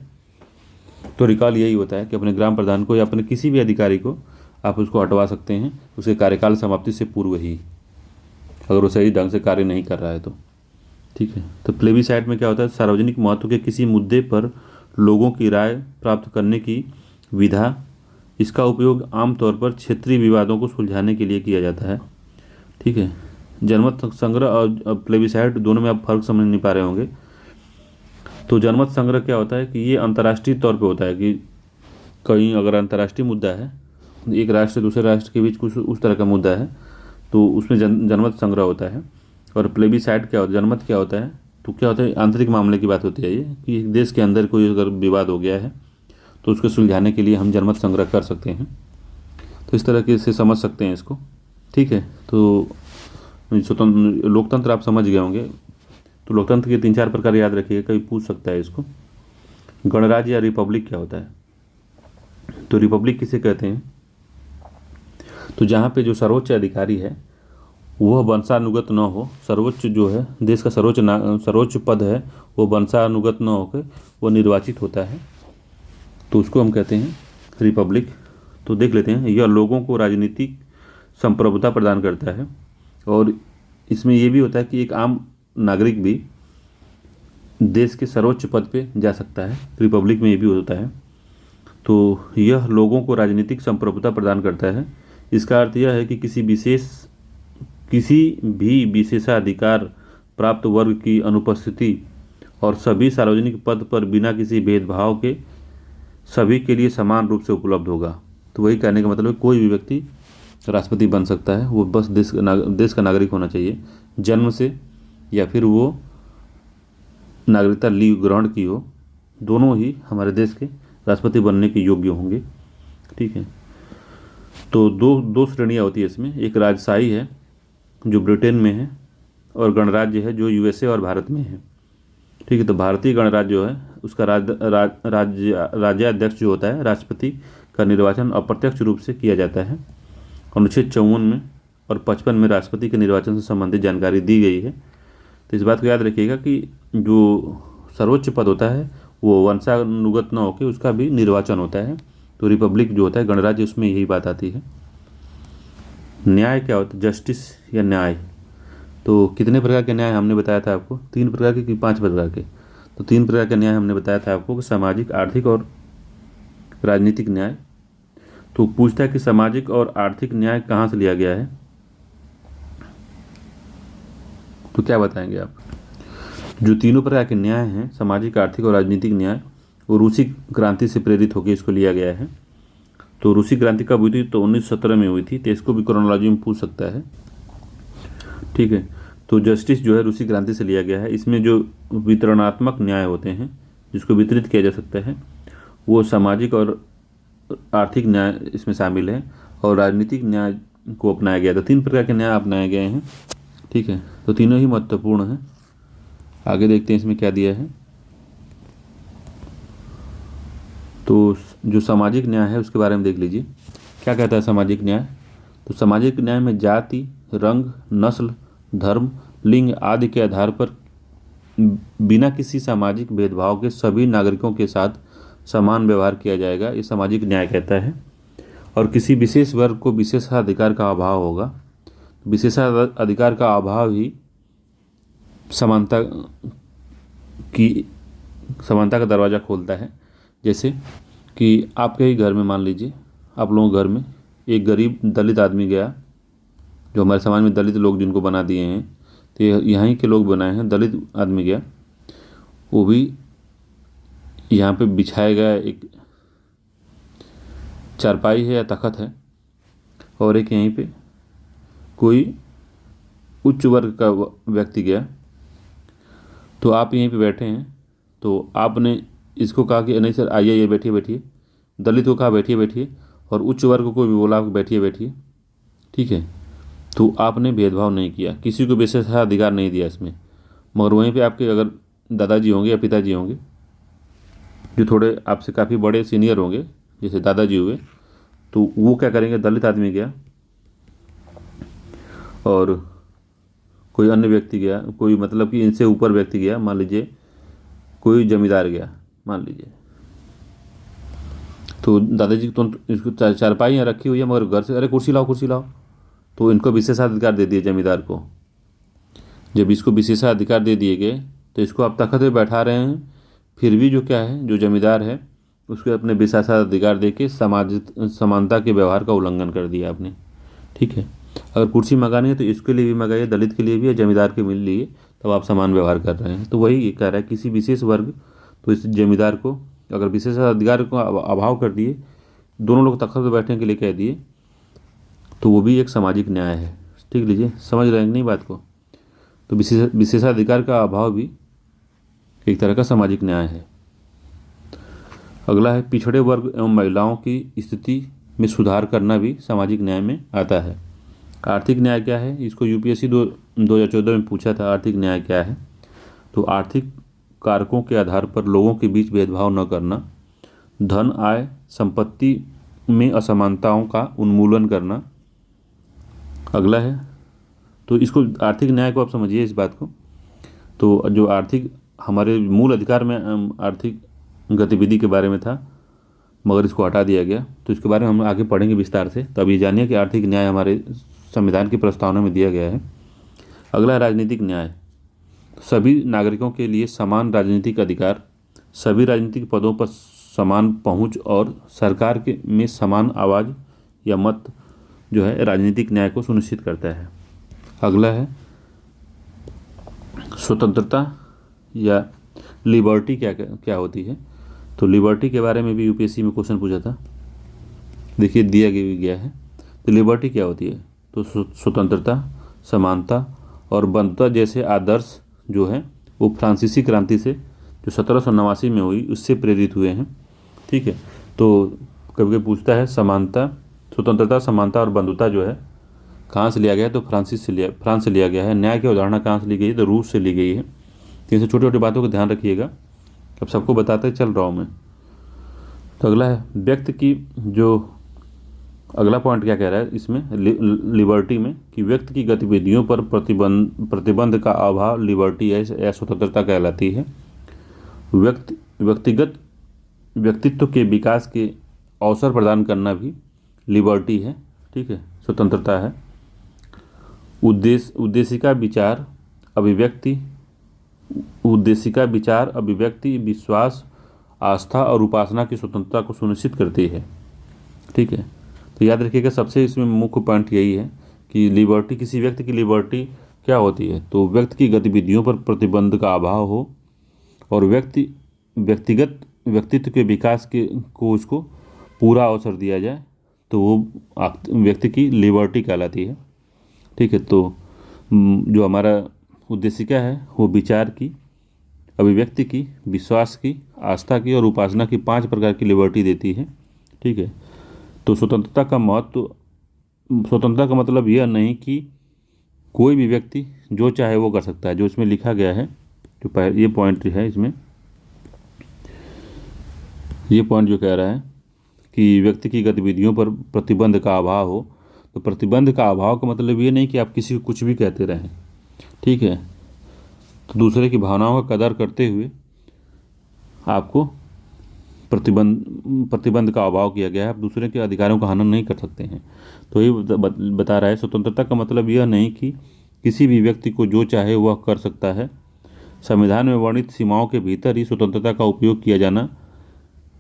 तो रिकॉल यही होता है कि अपने ग्राम प्रधान को या अपने किसी भी अधिकारी को आप उसको हटवा सकते हैं उसके कार्यकाल समाप्ति से पूर्व ही, अगर वो सही ढंग से कार्य नहीं कर रहा है तो। ठीक है, तो प्लेबिसाइट में क्या होता है, सार्वजनिक महत्व के किसी मुद्दे पर लोगों की राय प्राप्त करने की विधा। इसका उपयोग आमतौर पर क्षेत्रीय विवादों को सुलझाने के लिए किया जाता है। ठीक है, जनमत संग्रह और प्लेबिसाइट दोनों में आप फर्क समझ नहीं पा रहे होंगे। तो जनमत संग्रह क्या होता है कि ये अंतर्राष्ट्रीय तौर पे होता है कि कहीं अगर अंतर्राष्ट्रीय मुद्दा है, एक राष्ट्र दूसरे राष्ट्र के बीच कुछ उस तरह का मुद्दा है, तो उसमें जनमत संग्रह होता है। और प्लेबिसाइट क्या होता है, जनमत क्या होता है, तो क्या होता है, आंतरिक मामले की बात होती है ये कि एक देश के अंदर कोई अगर विवाद हो गया है तो उसको सुलझाने के लिए हम जनमत संग्रह कर सकते हैं। तो इस तरह के से समझ सकते हैं इसको। ठीक है, तो स्वतंत्र लोकतंत्र आप समझ गए होंगे। तो लोकतंत्र के 3-4 प्रकार याद रखिएगा, कभी पूछ सकता है इसको। गणराज्य या रिपब्लिक क्या होता है, तो रिपब्लिक किसे कहते हैं, तो जहाँ पे जो सर्वोच्च अधिकारी है वह वंशानुगत न हो, सर्वोच्च जो है देश का सर्वोच्च पद है वो वंशानुगत न होकर वो निर्वाचित होता है, तो उसको हम कहते हैं रिपब्लिक। तो देख लेते हैं, यह लोगों को राजनीतिक संप्रभुता प्रदान करता है, और इसमें यह भी होता है कि एक आम नागरिक भी देश के सर्वोच्च पद पे जा सकता है, रिपब्लिक में ये भी होता है। तो यह लोगों को राजनीतिक संप्रभुता प्रदान करता है। इसका अर्थ यह है कि किसी भी विशेषाधिकार प्राप्त वर्ग की अनुपस्थिति और सभी सार्वजनिक पद पर बिना किसी भेदभाव के सभी के लिए समान रूप से उपलब्ध होगा। तो वही कहने का मतलब है कोई भी व्यक्ति राष्ट्रपति बन सकता है, वो बस देश का नागरिक होना चाहिए जन्म से, या फिर वो नागरिकता ग्रहण की हो, दोनों ही हमारे देश के राष्ट्रपति बनने के योग्य होंगे। ठीक है, तो दो श्रेणियाँ होती है इसमें, एक राजशाही है जो ब्रिटेन में है, और गणराज्य है जो यूएसए और भारत में है। ठीक है, तो भारतीय गणराज्य जो है उसका राज्याध्यक्ष जो होता है, राष्ट्रपति का निर्वाचन अप्रत्यक्ष रूप से किया जाता है। अनुच्छेद 54 में और 55 में राष्ट्रपति के निर्वाचन से संबंधित जानकारी दी गई है। तो इस बात को याद रखिएगा कि जो सर्वोच्च पद होता है वो वंशानुगत न होकर उसका भी निर्वाचन होता है। तो रिपब्लिक जो होता है गणराज्य, उसमें यही बात आती है। न्याय क्या होता है, जस्टिस या न्याय, तो कितने प्रकार के न्याय हमने बताया था आपको, 3 प्रकार के कि 5 प्रकार के, तो 3 प्रकार के न्याय हमने बताया था आपको कि सामाजिक, आर्थिक और राजनीतिक न्याय। तो पूछता है कि सामाजिक और आर्थिक न्याय कहाँ से लिया गया है, तो क्या बताएंगे आप। जो तीनों प्रकार के न्याय हैं, सामाजिक, आर्थिक और राजनीतिक न्याय, वो रूसी क्रांति से प्रेरित होकर इसको लिया गया है। तो रूसी क्रांति कब हुई थी, तो 1917 में हुई थी। तो इसको भी क्रोनोलॉजी में पूछ सकता है। ठीक है, तो जस्टिस जो है रूसी क्रांति से लिया गया है। इसमें जो वितरणात्मक न्याय होते हैं जिसको वितरित किया जा सकता है, वो सामाजिक और आर्थिक न्याय इसमें शामिल है, और राजनीतिक न्याय को अपनाया गया। तो 3 प्रकार के न्याय अपनाए गए हैं। ठीक है, तो तीनों ही महत्वपूर्ण हैं। आगे देखते हैं इसमें क्या दिया है। तो जो सामाजिक न्याय है उसके बारे में देख लीजिए, क्या कहता है सामाजिक न्याय। तो सामाजिक न्याय में जाति, रंग, नस्ल, धर्म, लिंग आदि के आधार पर बिना किसी सामाजिक भेदभाव के सभी नागरिकों के साथ समान व्यवहार किया जाएगा, ये सामाजिक न्याय कहता है। और किसी विशेष वर्ग को विशेषाधिकार का अभाव होगा, विशेषाधिकार का अभाव ही समानता का दरवाज़ा खोलता है। जैसे कि आपके ही घर में, मान लीजिए आप लोगों के घर में एक गरीब दलित आदमी गया, जो हमारे समाज में दलित लोग जिनको बना दिए हैं, तो यहाँ के लोग बनाए हैं, दलित आदमी गया, वो भी यहाँ पे बिछाया गया एक चारपाई है या तख्त है और एक यहीं पे कोई उच्च वर्ग का व्यक्ति गया, तो आप यहीं पे बैठे हैं, तो आपने इसको कहा कि नहीं सर आइए आइए बैठिए बैठिए, दलित को कहा बैठिए बैठिए, और उच्च वर्ग को भी बोला बैठिए बैठिए, ठीक है। तो आपने भेदभाव नहीं किया, किसी को विशेषाधिकार नहीं दिया इसमें। मगर वहीं पे आपके अगर दादाजी होंगे या पिताजी होंगे जो थोड़े आपसे काफ़ी बड़े सीनियर होंगे, जैसे दादाजी हुए, तो वो क्या करेंगे, दलित आदमी गया और कोई अन्य व्यक्ति गया, कोई मतलब कि इनसे ऊपर व्यक्ति गया, मान लीजिए कोई जमींदार गया मान लीजिए, तो दादाजी तो इसको चारपाई यहाँ रखी हुई है, मगर घर से अरे कुर्सी लाओ कुर्सी लाओ, तो इनको विशेषाधिकार दे दिए जमींदार को। जब इसको विशेषाधिकार दे दिए गए तो इसको आप तख्त पे बैठा रहे हैं, फिर भी जो क्या है, जो जमींदार है उसको अपने विशेषाधिकार दे के समानता के व्यवहार का उल्लंघन कर दिया आपने, ठीक है। अगर कुर्सी मंगानी है तो इसके लिए भी मंगाइए, दलित के लिए भी, या जमींदार के मिल लिए, तब आप समान व्यवहार कर रहे हैं। तो वही ये कह रहा है, किसी विशेष वर्ग, तो इस जमींदार को अगर विशेषाधिकार को अभाव कर दिए, दोनों लोग तख्त पर बैठने के लिए कह दिए, तो वो भी एक सामाजिक न्याय है, ठीक। लीजिए, समझ रहे हैं कि नहीं बात को। तो विशेषाधिकार का अभाव भी एक तरह का सामाजिक न्याय है। अगला है, पिछड़े वर्ग एवं महिलाओं की स्थिति में सुधार करना भी सामाजिक न्याय में आता है। आर्थिक न्याय क्या है, इसको यूपीएससी 2014 में पूछा था, आर्थिक न्याय क्या है। तो आर्थिक कारकों के आधार पर लोगों के बीच भेदभाव न करना, धन आय संपत्ति में असमानताओं का उन्मूलन करना। अगला है, तो इसको आर्थिक न्याय को आप समझिए इस बात को। तो जो आर्थिक हमारे मूल अधिकार में आर्थिक गतिविधि के बारे में था, मगर इसको हटा दिया गया, तो इसके बारे में हम आगे पढ़ेंगे विस्तार से। तो अभी जानिए कि आर्थिक न्याय हमारे संविधान की प्रस्तावना में दिया गया है। अगला है राजनीतिक न्याय। सभी नागरिकों के लिए समान राजनीतिक अधिकार, सभी राजनीतिक पदों पर समान पहुंच और सरकार के में समान आवाज़ या मत जो है राजनीतिक न्याय को सुनिश्चित करता है। अगला है स्वतंत्रता या लिबर्टी क्या क्या होती है। तो लिबर्टी के बारे में भी यूपीएससी में क्वेश्चन पूछा था, देखिए दिया गया है। तो लिबर्टी क्या होती है, तो स्वतंत्रता, समानता और बंधुता जैसे आदर्श जो है वो फ्रांसीसी क्रांति से जो 1789 में हुई उससे प्रेरित हुए हैं, ठीक है। तो कभी कभी पूछता है समानता, स्वतंत्रता, समानता और बंधुता जो है कहाँ से लिया गया है, तो फ्रांस से लिया गया है। न्याय की अवधारणा कहाँ से ली गई है, तो रूस से ली गई है। तो इनसे छोटी छोटी बातों का ध्यान रखिएगा, अब सबको बताते चल रहा हूँ मैं। तो अगला है व्यक्ति की, जो अगला पॉइंट क्या कह रहा है इसमें लिबर्टी में, कि व्यक्ति की गतिविधियों पर प्रतिबंध का अभाव लिबर्टी या स्वतंत्रता कहलाती है। व्यक्तिगत व्यक्तित्व के विकास के अवसर प्रदान करना भी लिबर्टी है, ठीक है, स्वतंत्रता है। उद्देशिका विचार अभिव्यक्ति, विश्वास, आस्था और उपासना की स्वतंत्रता को सुनिश्चित करती है, ठीक है। तो याद रखिएगा, सबसे इसमें मुख्य पॉइंट यही है कि लिबर्टी, किसी व्यक्ति की लिबर्टी क्या होती है, तो व्यक्ति की गतिविधियों पर प्रतिबंध का अभाव हो और व्यक्तिगत व्यक्तित्व के विकास को उसको पूरा अवसर दिया जाए, तो वो व्यक्ति की लिबर्टी कहलाती है, ठीक है। तो जो हमारा उद्देशिका है वो विचार की, अभिव्यक्ति की, विश्वास की, आस्था की और उपासना की 5 प्रकार की लिबर्टी देती है, ठीक है। तो स्वतंत्रता का मतलब यह नहीं कि कोई भी व्यक्ति जो चाहे वो कर सकता है, जो इसमें लिखा गया है, जो ये पॉइंट है इसमें, ये पॉइंट जो कह रहा है कि व्यक्ति की गतिविधियों पर प्रतिबंध का अभाव हो, तो प्रतिबंध का अभाव का मतलब ये नहीं कि आप किसी को कुछ भी कहते रहें, ठीक है। तो दूसरे की भावनाओं का कदर करते हुए आपको प्रतिबंध का अभाव किया गया है, आप दूसरे के अधिकारों का हनन नहीं कर सकते हैं। तो ये बता रहा है, स्वतंत्रता का मतलब यह नहीं कि किसी भी व्यक्ति को जो चाहे वह कर सकता है, संविधान में वर्णित सीमाओं के भीतर ही स्वतंत्रता का उपयोग किया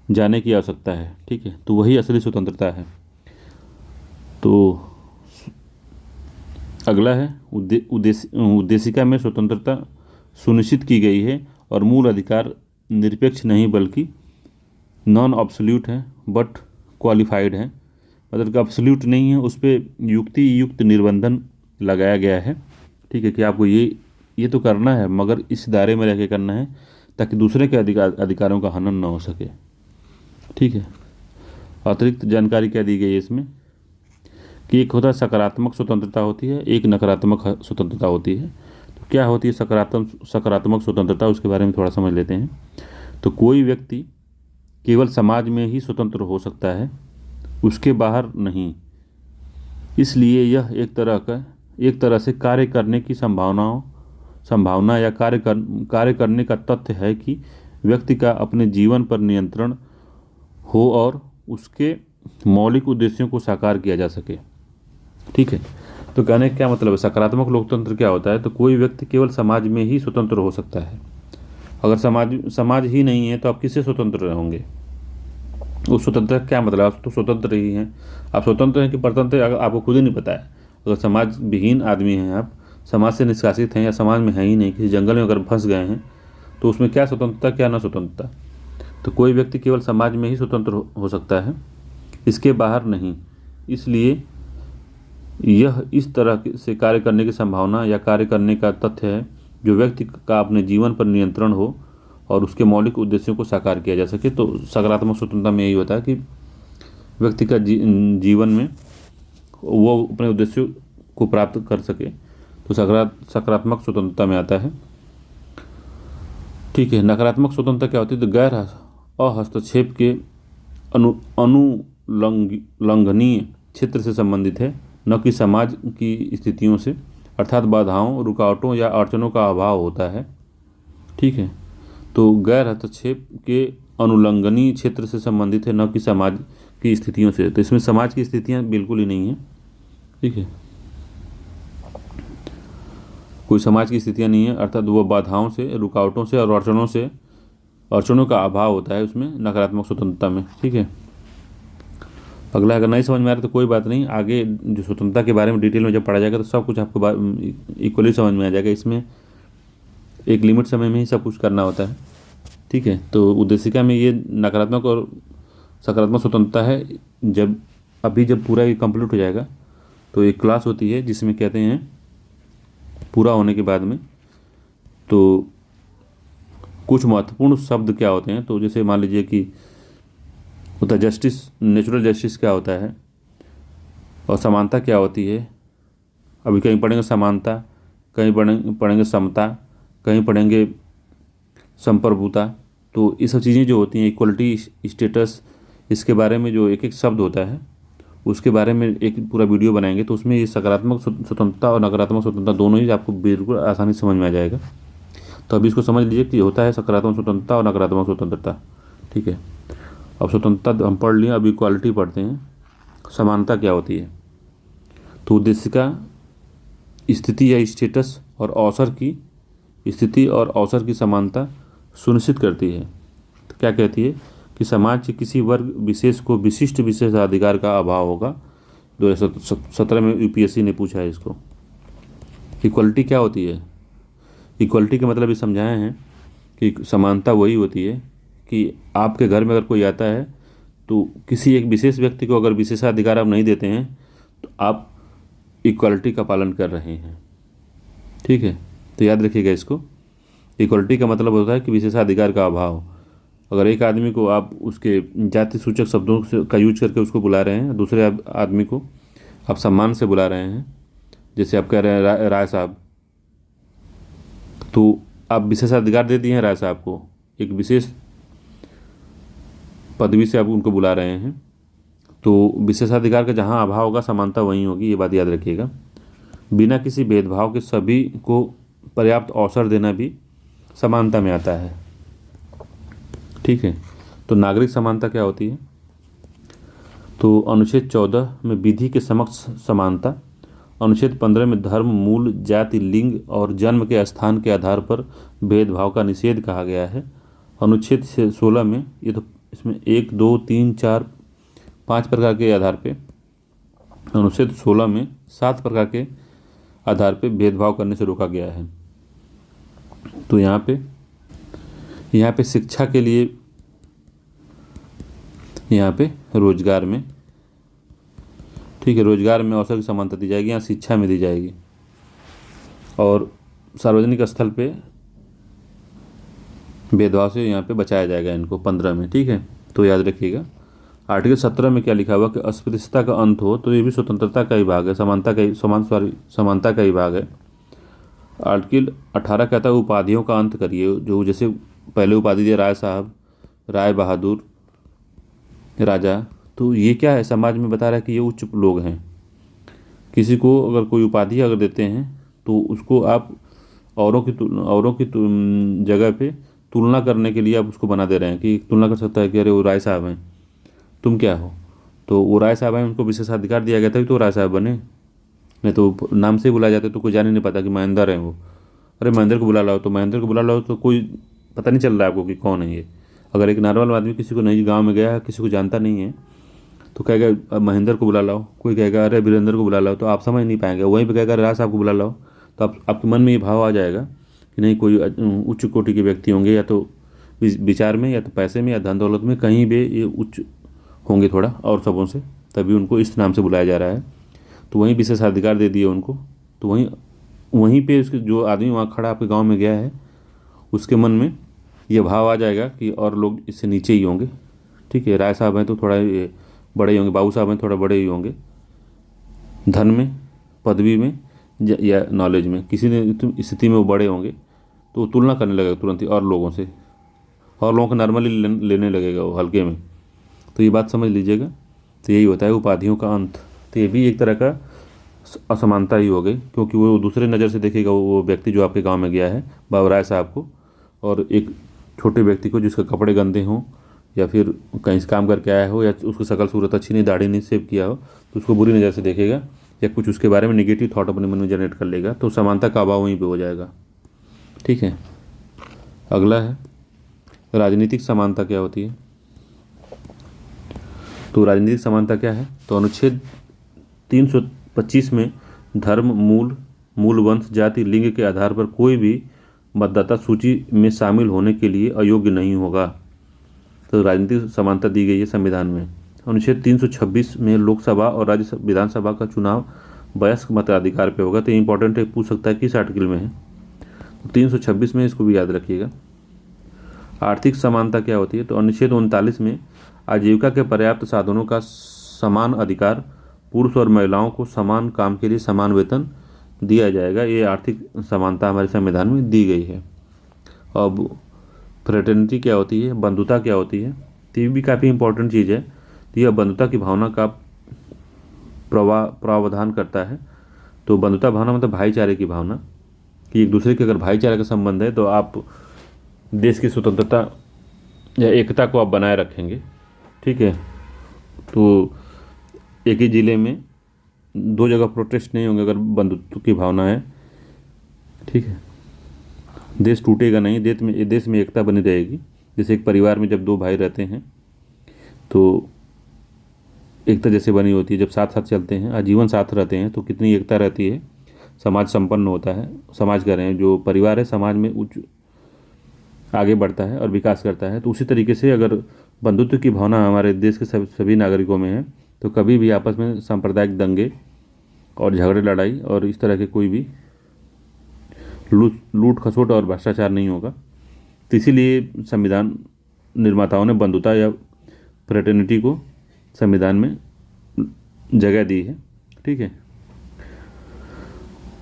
जाने की आवश्यकता है, ठीक है। तो वही असली स्वतंत्रता है। तो अगला है उद्देशिका में स्वतंत्रता सुनिश्चित की गई है और मूल अधिकार निरपेक्ष नहीं बल्कि नॉन ऑब्सोल्यूट है, बट क्वालिफाइड है, मतलब कि अब्सोल्यूट नहीं है, उस पर युक्ति युक्त निर्बंधन लगाया गया है। ठीक है, कि आपको ये तो करना है मगर इस दायरे में रह के करना है ताकि दूसरे के अधिकारों का हनन न हो सके। ठीक है, अतिरिक्त जानकारी क्या दी गई है इसमें कि एक होता है सकारात्मक स्वतंत्रता होती है, एक नकारात्मक स्वतंत्रता होती है। तो क्या होती है सकारात्मक स्वतंत्रता, उसके बारे में थोड़ा समझ लेते हैं। तो कोई व्यक्ति केवल समाज में ही स्वतंत्र हो सकता है, उसके बाहर नहीं। इसलिए यह एक तरह से कार्य करने की संभावना या कार्य करने का तथ्य है कि व्यक्ति का अपने जीवन पर नियंत्रण हो और उसके मौलिक उद्देश्यों को साकार किया जा सके। ठीक है, तो कहने का क्या मतलब है, सकारात्मक लोकतंत्र क्या होता है, तो कोई व्यक्ति केवल समाज में ही स्वतंत्र हो सकता है। अगर समाज ही नहीं है तो आप किससे स्वतंत्र होंगे? उस स्वतंत्र क्या मतलब, आप तो स्वतंत्र ही हैं। आप स्वतंत्र हैं कि परतंत्र, अगर आपको खुद ही नहीं पता है। अगर समाज विहीन आदमी हैं, आप समाज से निष्कासित हैं या समाज में है ही नहीं, किसी जंगल में अगर फंस गए हैं, तो उसमें क्या स्वतंत्रता क्या ना स्वतंत्रता। तो कोई व्यक्ति केवल समाज में ही स्वतंत्र हो सकता है, इसके बाहर नहीं। इसलिए यह इस तरह से कार्य करने की संभावना या कार्य करने का तथ्य है जो व्यक्ति का अपने जीवन पर नियंत्रण हो और उसके मौलिक उद्देश्यों को साकार किया जा सके। तो सकारात्मक स्वतंत्रता में यही होता है कि व्यक्ति का जीवन में वो अपने उद्देश्यों को प्राप्त कर सके, तो सकारात्मक स्वतंत्रता में आता है। ठीक है, नकारात्मक स्वतंत्रता क्या होती है, तो गैर हस्तक्षेप के अनुलंघनीय क्षेत्र से संबंधित है, न कि समाज की स्थितियों से, अर्थात बाधाओं, रुकावटों या अड़चनों का अभाव होता है। ठीक है, तो गैर हस्तक्षेप के अनुलंघनीय क्षेत्र से संबंधित है, न कि समाज की स्थितियों से। तो इसमें समाज की स्थितियां बिल्कुल ही नहीं है। ठीक है, कोई समाज की स्थितियां नहीं है, अर्थात वो बाधाओं से, रुकावटों से और अड़चनों का अभाव होता है उसमें, नकारात्मक स्वतंत्रता में। ठीक है, अगला अगर नहीं समझ में आ रहा तो कोई बात नहीं, आगे जो स्वतंत्रता के बारे में डिटेल में जब पढ़ा जाएगा तो सब कुछ आपको इक्वली समझ में आ जाएगा। इसमें एक लिमिट समय में ही सब कुछ करना होता है। ठीक है, तो उद्देशिका में ये नकारात्मक और सकारात्मक स्वतंत्रता है। जब पूरा ये कंप्लीट हो जाएगा तो एक क्लास होती है जिसमें कहते हैं पूरा होने के बाद में तो कुछ महत्वपूर्ण शब्द क्या होते हैं। तो जैसे मान लीजिए कि होता है जस्टिस, नेचुरल जस्टिस क्या होता है, और समानता क्या होती है। अभी कहीं पढ़ेंगे समानता, कहीं पढ़ेंगे समता, कहीं पढ़ेंगे संप्रभुता। तो ये सब चीज़ें जो होती हैं, इक्वलिटी, स्टेटस, इसके बारे में जो एक एक शब्द होता है उसके बारे में एक पूरा वीडियो बनाएंगे। तो उसमें ये सकारात्मक स्वतंत्रता और नकारात्मक स्वतंत्रता दोनों ही आपको बिल्कुल आसानी से समझ में आ जाएगा। तो अभी इसको समझ लीजिए कि होता है सकारात्मक स्वतंत्रता और नकारात्मक स्वतंत्रता। ठीक है, अब स्वतंत्रता हम पढ़ लिए, अब इक्वालिटी पढ़ते हैं। समानता क्या होती है, तो उद्देशिका स्थिति या स्टेटस और अवसर की स्थिति और अवसर की समानता सुनिश्चित करती है। तो क्या कहती है कि समाज के किसी वर्ग विशेष को विशिष्ट विशेषाधिकार का अभाव होगा। 2017 में यूपीएससी ने पूछा है इसको। इक्वलिटी क्या होती है, इक्वलिटी का मतलब ये समझाए हैं कि समानता वही होती है कि आपके घर में अगर कोई आता है तो किसी एक विशेष व्यक्ति को अगर विशेषाधिकार आप नहीं देते हैं तो आप इक्वलिटी का पालन कर रहे हैं। ठीक है, तो याद रखिएगा इसको। इक्वलिटी का मतलब होता है कि विशेषाधिकार का अभाव। अगर एक आदमी को आप उसके जाति सूचक शब्दों का यूज करके उसको बुला रहे हैं, दूसरे आदमी को आप सम्मान से बुला रहे हैं, जैसे आप कह रहे हैं राय साहब, तो आप विशेषाधिकार दे दिए हैं राय साहब को, एक विशेष पदवी से आप उनको बुला रहे हैं। तो विशेषाधिकार का जहाँ अभाव होगा समानता वहीं होगी, ये बात याद रखिएगा। बिना किसी भेदभाव के सभी को पर्याप्त अवसर देना भी समानता में आता है। ठीक है, तो नागरिक समानता क्या होती है, तो अनुच्छेद 14 में विधि के समक्ष समानता, अनुच्छेद 15 में धर्म, मूल, जाति, लिंग और जन्म के स्थान के आधार पर भेदभाव का निषेध कहा गया है। अनुच्छेद 16 में ये तो इसमें 1, 2, 3, 4, 5 प्रकार के आधार पे, अनुच्छेद 16 में 7 प्रकार के आधार पे भेदभाव करने से रोका गया है। तो यहाँ पे शिक्षा के लिए यहाँ पे रोजगार में, ठीक है, रोजगार में अवसर की समानता दी जाएगी, यहाँ शिक्षा में दी जाएगी, और सार्वजनिक स्थल पे भेदभाव से यहाँ पे बचाया जाएगा इनको 15 में, ठीक है। तो याद रखिएगा। आर्टिकल 17 में क्या लिखा हुआ कि अस्पृश्यता का अंत हो, तो ये भी स्वतंत्रता का ही भाग है, समानता का ही भाग है। आर्टिकल 18 कहता है उपाधियों का अंत करिए, जो जैसे पहले उपाधि दिया राय साहब, राय बहादुर, राजा, तो ये क्या है, समाज में बता रहा है कि ये उच्च लोग हैं। किसी को अगर कोई उपाधि अगर देते हैं तो उसको आप औरों की जगह पे तुलना करने के लिए आप उसको बना दे रहे हैं, कि तुलना कर सकता है कि अरे वो राय साहब हैं, तुम क्या हो। तो वो राय साहब हैं, उनको विशेषाधिकार दिया गया तभी तो राय साहब बने, नहीं तो नाम से ही बुलाए जाते तो कोई जान ही नहीं पाता कि महेंद्र हैं वो। अरे महेंद्र को बुला लाओ, तो महेंद्र को बुला लाओ तो कोई पता नहीं चल रहा है आपको कि कौन है ये। अगर एक नॉर्मल आदमी किसी को नई गाँव में गया है, किसी को जानता नहीं है, तो कहेगा अब महेंद्र को बुला लाओ, कोई कहेगा अरे वीरेंद्र को बुला लाओ, तो आप समझ नहीं पाएंगे। वहीं पे कहेगा राज साहब को बुला लाओ, तो आपके मन में ये भाव आ जाएगा कि नहीं, कोई उच्च कोटि के व्यक्ति होंगे, या तो विचार में, या तो पैसे में, या धन दौलत में, कहीं भी ये उच्च होंगे थोड़ा और सबों से, तभी उनको इस नाम से बुलाया जा रहा है। तो वहीं विशेषाधिकार दे दिए उनको। तो वहीं पे उसके जो आदमी वहाँ खड़ा आपके गाँव में गया है, उसके मन में ये भाव आ जाएगा कि और लोग इससे नीचे ही होंगे, ठीक है। राय साहब हैं तो थोड़ा बड़े ही होंगे, बाबू साहब हैं थोड़ा बड़े ही होंगे, धन में, पदवी में, या नॉलेज में, किसी ने स्थिति में वो बड़े होंगे, तो वो तुलना करने लगेगा तुरंत ही और लोगों से, और लोगों को नॉर्मली लेने लगेगा वो हल्के में। तो ये बात समझ लीजिएगा। तो यही होता है उपाधियों का अंत। तो ये भी एक तरह का असमानता ही हो गई, क्योंकि वो दूसरे नज़र से देखेगा वो व्यक्ति जो आपके गाँव में गया है, बाबू राय साहब को, और एक छोटे व्यक्ति को जिसके कपड़े गंदे हों, या फिर कहीं से काम करके आया हो, या उसकी शकल सूरत अच्छी नहीं, दाढ़ी नहीं सेव किया हो, तो उसको बुरी नज़र से देखेगा, या कुछ उसके बारे में नेगेटिव थॉट अपने मन में जनरेट कर लेगा। तो समानता का अभाव वहीं पे हो जाएगा, ठीक है। अगला है राजनीतिक समानता क्या होती है। तो राजनीतिक समानता क्या है, तो अनुच्छेद 325 में धर्म, मूल वंश, जाति, लिंग के आधार पर कोई भी मतदाता सूची में शामिल होने के लिए अयोग्य नहीं होगा। तो राजनीतिक समानता दी गई है संविधान में। अनुच्छेद 326 में लोकसभा और राज्य विधानसभा का चुनाव वयस्क मताधिकार पे होगा। तो ये इंपॉर्टेंट है, पूछ सकता है किस आर्टिकल में है, तो 326 में, इसको भी याद रखिएगा। आर्थिक समानता क्या होती है, तो अनुच्छेद 39 में आजीविका के पर्याप्त साधनों का समान अधिकार, पुरुष और महिलाओं को समान काम के लिए समान वेतन दिया जाएगा। ये आर्थिक समानता हमारे संविधान में दी गई है। अब फ्रेटर्निटी क्या होती है, बंधुता क्या होती है, तो ये भी काफ़ी इंपॉर्टेंट चीज़ है। तो यह बंधुता की भावना का प्रावधान करता है। तो बंधुता भावना मतलब भाईचारे की भावना, कि एक दूसरे के अगर भाईचारे का संबंध है तो आप देश की स्वतंत्रता या एकता को आप बनाए रखेंगे, ठीक है। तो एक ही ज़िले में दो जगह प्रोटेस्ट नहीं होंगे अगर बंधुत्व की भावना है, ठीक है। देश टूटेगा नहीं, देश में एकता बनी रहेगी। जैसे एक परिवार में जब दो भाई रहते हैं तो एकता जैसे बनी होती है, जब साथ साथ चलते हैं, आजीवन साथ रहते हैं, तो कितनी एकता रहती है, समाज संपन्न होता है। समाज कह रहे हैं, जो परिवार है समाज में उच्च आगे बढ़ता है और विकास करता है। तो उसी तरीके से अगर बंधुत्व की भावना हमारे देश के सभी नागरिकों में है, तो कभी भी आपस में सांप्रदायिक दंगे और झगड़े, लड़ाई और इस तरह के कोई भी लूट खसोट और भ्रष्टाचार नहीं होगा। तो इसीलिए संविधान निर्माताओं ने बंधुता या फ्रेटर्निटी को संविधान में जगह दी है, ठीक है।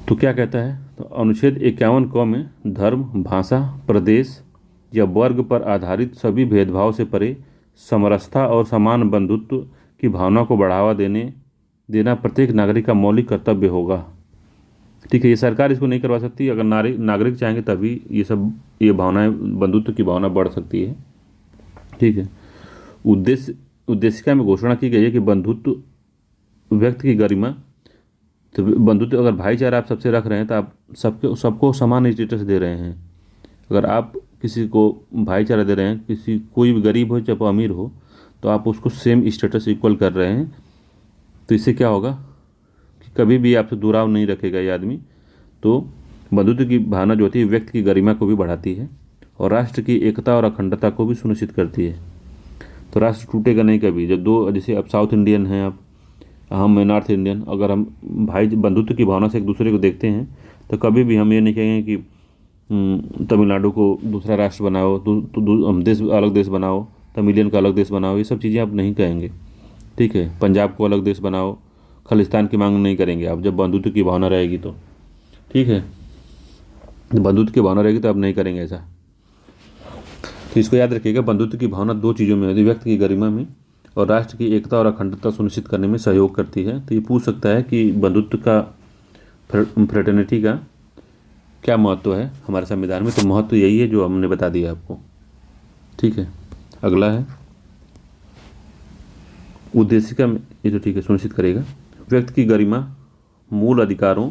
तो क्या कहता है, तो अनुच्छेद 51 क में धर्म, भाषा, प्रदेश या वर्ग पर आधारित सभी भेदभाव से परे समरसता और समान बंधुत्व की भावना को बढ़ावा देना प्रत्येक नागरिक का मौलिक कर्तव्य होगा, ठीक है। ये सरकार इसको नहीं करवा सकती, अगर नागरिक चाहेंगे तभी ये भावनाएं, बंधुत्व की भावना बढ़ सकती है, ठीक है। उद्देशिका में घोषणा की गई है कि बंधुत्व व्यक्ति की गरिमा, तो बंधुत्व अगर भाईचारा आप सबसे रख रहे हैं तो आप सबको समान स्टेटस दे रहे हैं। अगर आप किसी को भाईचारा दे रहे हैं, कोई भी गरीब हो चाहे अमीर हो, तो आप उसको सेम स्टेटस इक्वल कर रहे हैं। तो इससे क्या होगा कि कभी भी आपसे दुराव नहीं रखेगा ये आदमी। तो बंधुत्व की भावना जो होती है व्यक्ति की गरिमा को भी बढ़ाती है और राष्ट्र की एकता और अखंडता को भी सुनिश्चित करती है। तो राष्ट्र टूटेगा नहीं कभी। जब दो, जैसे अब साउथ इंडियन हैं आप, हम नॉर्थ इंडियन, अगर हम भाई बंधुत्व की भावना से एक दूसरे को देखते हैं तो कभी भी हम ये नहीं कहेंगे कि तमिलनाडु को दूसरा राष्ट्र बनाओ, हम देश अलग देश बनाओ, तमिलियन का अलग देश बनाओ, ये सब चीज़ें आप नहीं कहेंगे। ठीक है, पंजाब को अलग देश बनाओ, खालिस्तान की मांग नहीं करेंगे आप, जब बंधुत्व की भावना रहेगी तो। ठीक है, बंधुत्व की भावना रहेगी तो आप नहीं करेंगे ऐसा। तो इसको याद रखिएगा, बंधुत्व की भावना दो चीज़ों में होती है, व्यक्ति की गरिमा में और राष्ट्र की एकता और अखंडता सुनिश्चित करने में सहयोग करती है। तो ये पूछ सकता है कि बंधुत्व का, फ्रेटर्निटी का क्या महत्व है हमारे संविधान में। तो महत्व यही है जो हमने बता दिया आपको। ठीक है, अगला है उद्देशिका में, ये तो ठीक है, सुनिश्चित करेगा व्यक्ति की गरिमा मूल अधिकारों,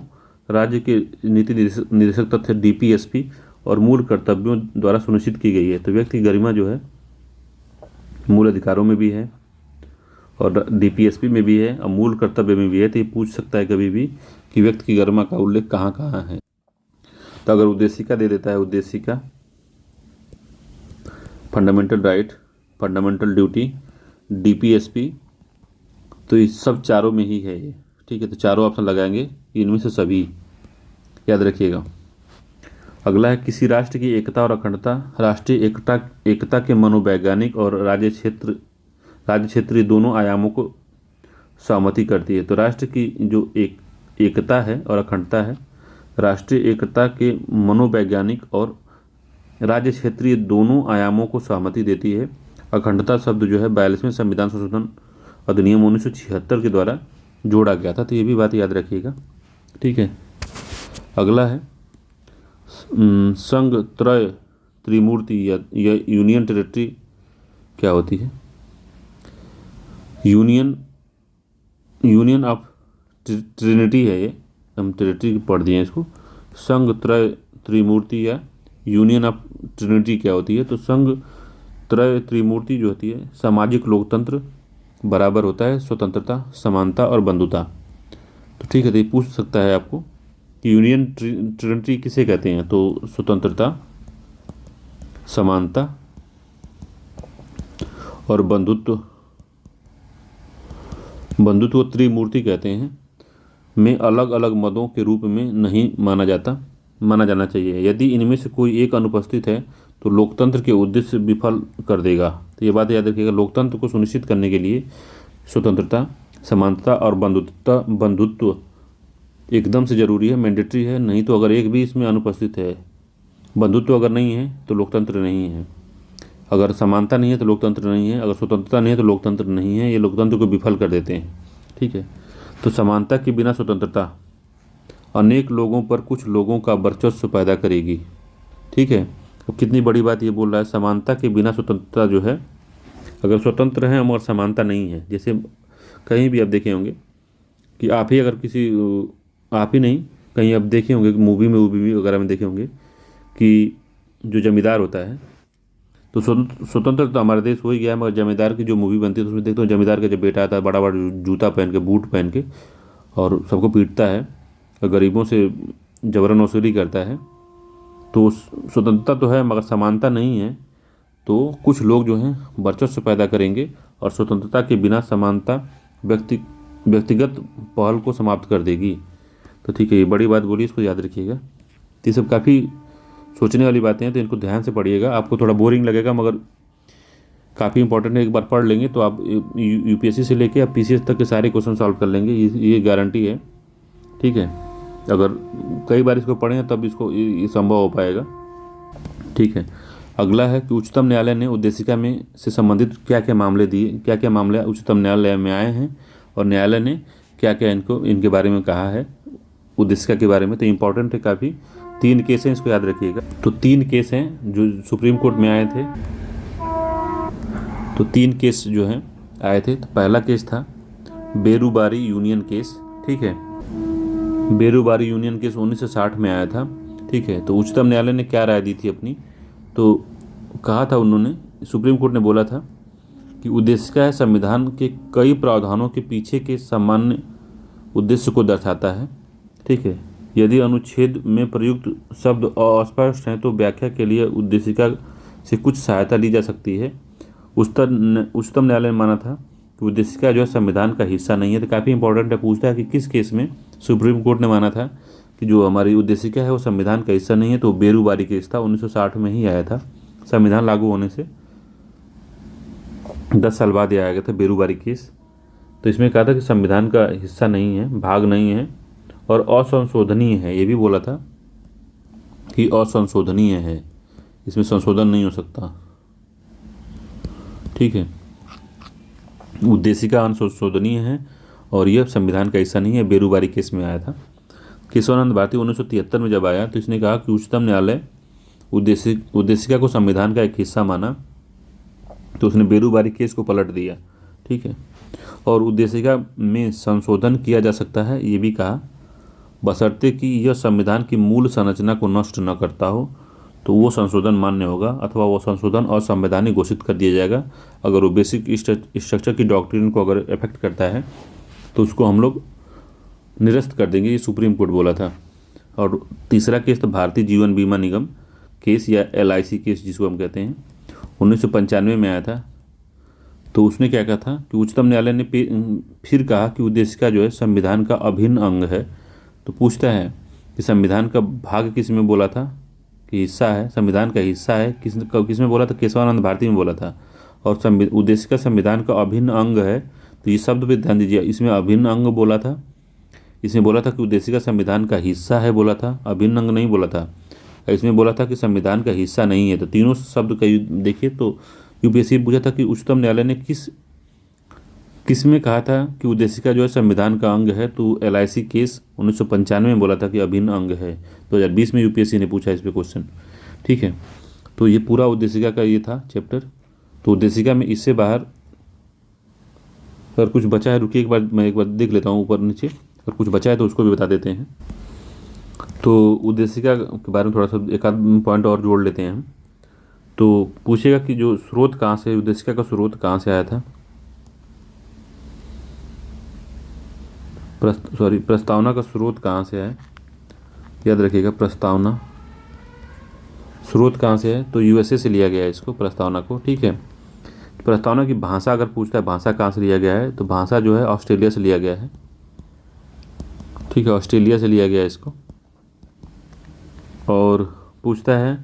राज्य के नीति निर्देशक तथ्य डीपीएसपी और मूल कर्तव्यों द्वारा सुनिश्चित की गई है। तो व्यक्ति की गरिमा जो है मूल अधिकारों में भी है और डीपीएसपी में भी है और मूल कर्तव्य में भी है। तो ये पूछ सकता है कभी भी कि व्यक्ति की गरिमा का उल्लेख कहाँ कहाँ है। तो अगर उद्देशिका दे देता है, उद्देशिका fundamental right, fundamental duty, DPSP, तो इस सब चारों में ही है ये। ठीक है, तो चारों ऑप्शन लगाएंगे, इनमें से सभी याद रखिएगा। अगला है किसी राष्ट्र की एकता और अखंडता राष्ट्रीय एकता के मनोवैज्ञानिक और राज्य क्षेत्रीय दोनों आयामों को सहमति करती है। तो राष्ट्र की जो एकता है और अखंडता है, राष्ट्रीय एकता के मनोवैज्ञानिक और राज्य क्षेत्रीय दोनों आयामों को सहमति देती है। अखंडता शब्द जो है 42वें संविधान संशोधन अधिनियम 1976 के द्वारा जोड़ा गया था। तो ये भी बात याद रखिएगा। ठीक है, अगला है संघ त्रय त्रिमूर्ति या यूनियन टेरिटरी क्या होती है। यूनियन ऑफ ट्रिनिटी है ये, हम टेरिटरी पढ़ दिए इसको। संघ त्रय त्रिमूर्ति या यूनियन ऑफ ट्रिनिटी क्या होती है। तो संघ त्रय त्रिमूर्ति जो होती है, सामाजिक लोकतंत्र बराबर होता है, स्वतंत्रता, समानता और बंधुता। तो ठीक है, तो ये पूछ सकता है आपको कि यूनियन ट्रिनिटी किसे कहते हैं। तो स्वतंत्रता, समानता और बंधुत्व को त्रिमूर्ति कहते हैं, में अलग अलग मदों के रूप में नहीं माना जाना चाहिए। यदि इनमें से कोई एक अनुपस्थित है तो लोकतंत्र के उद्देश्य विफल कर देगा। तो ये बात याद रखिएगा, लोकतंत्र को सुनिश्चित करने के लिए स्वतंत्रता, समानता और बंधुत्व एकदम से जरूरी है, मैंडेटरी है। नहीं तो अगर एक भी इसमें अनुपस्थित है, बंधुत्व अगर नहीं है तो लोकतंत्र नहीं है, अगर समानता नहीं है तो लोकतंत्र नहीं है, अगर स्वतंत्रता नहीं है तो लोकतंत्र नहीं है। ये लोकतंत्र को विफल कर देते हैं। ठीक है, तो समानता के बिना स्वतंत्रता अनेक लोगों पर कुछ लोगों का वर्चस्व पैदा करेगी। ठीक है, अब कितनी बड़ी बात ये बोल रहा है, समानता के बिना स्वतंत्रता जो है, अगर स्वतंत्र हैं हम और समानता नहीं है। जैसे कहीं भी आप देखे होंगे कि आप ही नहीं, कहीं आप देखे होंगे मूवी भी वगैरह में देखे होंगे कि जो जमींदार होता है, तो स्वतंत्र तो हमारा देश हो ही गया है, मगर जमींदार की जो मूवी बनती है तो उसमें देखते हो जमींदार का जब बेटा आता है बड़ा बड़ा जूता पहन के, बूट पहन के, और सबको पीटता है और गरीबों से जबरन वसूली करता है। तो स्वतंत्रता तो है मगर समानता नहीं है, तो कुछ लोग जो हैं वर्चस्व पैदा करेंगे और स्वतंत्रता के बिना समानता व्यक्तिगत पहल को समाप्त कर देगी। तो ठीक है, ये बड़ी बात बोली, इसको याद रखिएगा। तो ये सब काफ़ी सोचने वाली बातें हैं, तो इनको ध्यान से पढ़िएगा। आपको थोड़ा बोरिंग लगेगा मगर काफ़ी इंपॉर्टेंट है। एक बार पढ़ लेंगे तो आप यूपीएससी से लेके आप पीसीएस तक के सारे क्वेश्चन सॉल्व कर लेंगे, ये गारंटी है। ठीक है, अगर कई बार इसको पढ़ें तब इसको ये संभव हो पाएगा। ठीक है, अगला है कि उच्चतम न्यायालय ने उद्देशिका में से संबंधित क्या क्या मामले उच्चतम न्यायालय में आए हैं और न्यायालय ने क्या क्या इनके बारे में कहा है, उद्देशिका के बारे में। तो इम्पोर्टेंट है काफ़ी। 3 केस हैं, इसको याद रखिएगा। तो 3 केस हैं जो सुप्रीम कोर्ट में आए थे। तो 3 केस जो हैं आए थे। तो पहला केस था बेरूबारी यूनियन केस। ठीक है, बेरूबारी यूनियन केस 1960 में आया था। ठीक है, तो उच्चतम न्यायालय ने क्या राय दी थी अपनी, तो कहा था उन्होंने, सुप्रीम कोर्ट ने बोला था कि उद्देशिका है संविधान के कई प्रावधानों के पीछे के सामान्य उद्देश्य को दर्शाता है। ठीक है, यदि अनुच्छेद में प्रयुक्त शब्द अस्पष्ट हैं तो व्याख्या के लिए उद्देशिका से कुछ सहायता ली जा सकती है। उच्चतम न्यायालय ने माना था कि उद्देशिका जो है संविधान का हिस्सा नहीं है। तो काफ़ी इंपॉर्टेंट है, पूछता है कि किस केस में सुप्रीम कोर्ट ने माना था कि जो हमारी उद्देशिका है वो संविधान का हिस्सा नहीं है। तो बेरूबारी केस था, 1960 में ही आया था, संविधान लागू होने से 10 साल बाद ही आया गया था बेरूबारी केस। तो इसमें कहा था कि संविधान का हिस्सा नहीं है, भाग नहीं है और असंशोधनीय है। ये भी बोला था कि असंशोधनीय है, इसमें संशोधन नहीं हो सकता। ठीक है, उद्देशिका अंशोधनीय है और यह संविधान का हिस्सा नहीं है, बेरूबारी केस में आया था। केशवानंद भारती 1973 में जब आया तो इसने कहा कि उच्चतम न्यायालय उद्देशिका को संविधान का एक हिस्सा माना, तो उसने बेरूबारी केस को पलट दिया। ठीक है, और उद्देशिका में संशोधन किया जा सकता है, ये भी कहा, बशर्ते कि यह संविधान की मूल संरचना को नष्ट न करता हो तो वो संशोधन मान्य होगा, अथवा वो संशोधन असंवैधानिक घोषित कर दिया जाएगा। अगर वो बेसिक स्ट्रक्चर की डॉक्ट्रिन को अगर इफेक्ट करता है तो उसको हम लोग निरस्त कर देंगे, ये सुप्रीम कोर्ट बोला था। और तीसरा केस तो भारतीय जीवन बीमा निगम केस या LIC केस जिसको हम कहते हैं, 1995 में आया था। तो उसने क्या कहा था कि उच्चतम न्यायालय ने फिर कहा कि उद्देशिका जो है संविधान का अभिन्न अंग है। तो पूछता है कि संविधान का भाग किस में बोला था कि हिस्सा है, संविधान का हिस्सा है, किस में बोला था? केशवानंद भारती में बोला था। और उद्देशिका संविधान का अभिन्न अंग है, तो ये शब्द पे ध्यान दीजिए, इसमें अभिन्न अंग बोला था, इसमें बोला था कि उद्देशिका संविधान का हिस्सा है बोला था, अभिन्न अंग नहीं बोला था। इसमें बोला था कि संविधान का हिस्सा नहीं है। तो तीनों शब्द का देखिए, तो UPSC पूछा था कि उच्चतम न्यायालय ने किस में कहा था कि उद्देशिका जो है संविधान का अंग है। तो LIC केस 1995 में बोला था कि अभिन्न अंग है। 2020 में UPSC ने पूछा इस पे क्वेश्चन। ठीक है, तो ये पूरा उद्देशिका का ये था चैप्टर। तो उद्देशिका में इससे बाहर अगर कुछ बचा है, रुकिए मैं एक बार देख लेता हूँ ऊपर नीचे, अगर कुछ बचा है तो उसको भी बता देते हैं। तो उद्देशिका के बारे में थोड़ा सा एक आध पॉइंट और जोड़ लेते हैं हम। तो पूछेगा कि जो स्रोत कहाँ से, उद्देशिका का स्रोत कहाँ से आया था, प्रस्तावना का स्रोत कहाँ से है, याद रखिएगा, प्रस्तावना स्रोत कहाँ से है? तो USA से लिया गया है इसको, प्रस्तावना को। ठीक है, प्रस्तावना की भाषा अगर पूछता है भाषा कहाँ से लिया गया है, तो भाषा जो है ऑस्ट्रेलिया से लिया गया है। ठीक है, ऑस्ट्रेलिया से लिया गया है इसको। और पूछता है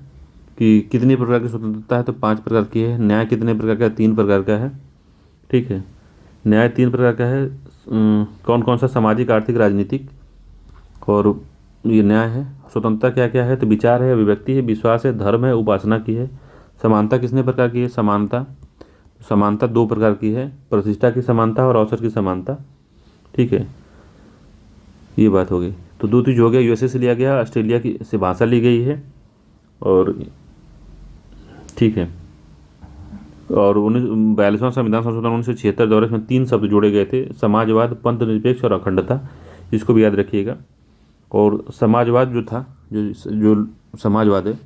कि कितनी प्रकार की स्वतंत्रता है, तो 5 प्रकार की है। न्याय कितने प्रकार का है? 3 प्रकार का है। ठीक है, न्याय 3 प्रकार का है। कौन कौन सा? सामाजिक, आर्थिक, राजनीतिक, और ये न्याय है। स्वतंत्रता क्या क्या है? तो विचार है, अभिव्यक्ति है, विश्वास है, धर्म है, उपासना की है। समानता कितने प्रकार की है? समानता 2 प्रकार की है, प्रतिष्ठा की समानता और अवसर की समानता। ठीक है, ये बात हो गई। तो 2 चीज़ हो गया, USA से लिया गया, ऑस्ट्रेलिया की से भाषा ली गई है। और ठीक है, और 42वां संविधान संशोधन 1976 द्वारा इसमें 3 शब्द जोड़े गए थे, समाजवाद, पंथ निरपेक्ष और अखंडता। इसको भी याद रखिएगा। और समाजवाद जो था, जो समाजवाद है, तो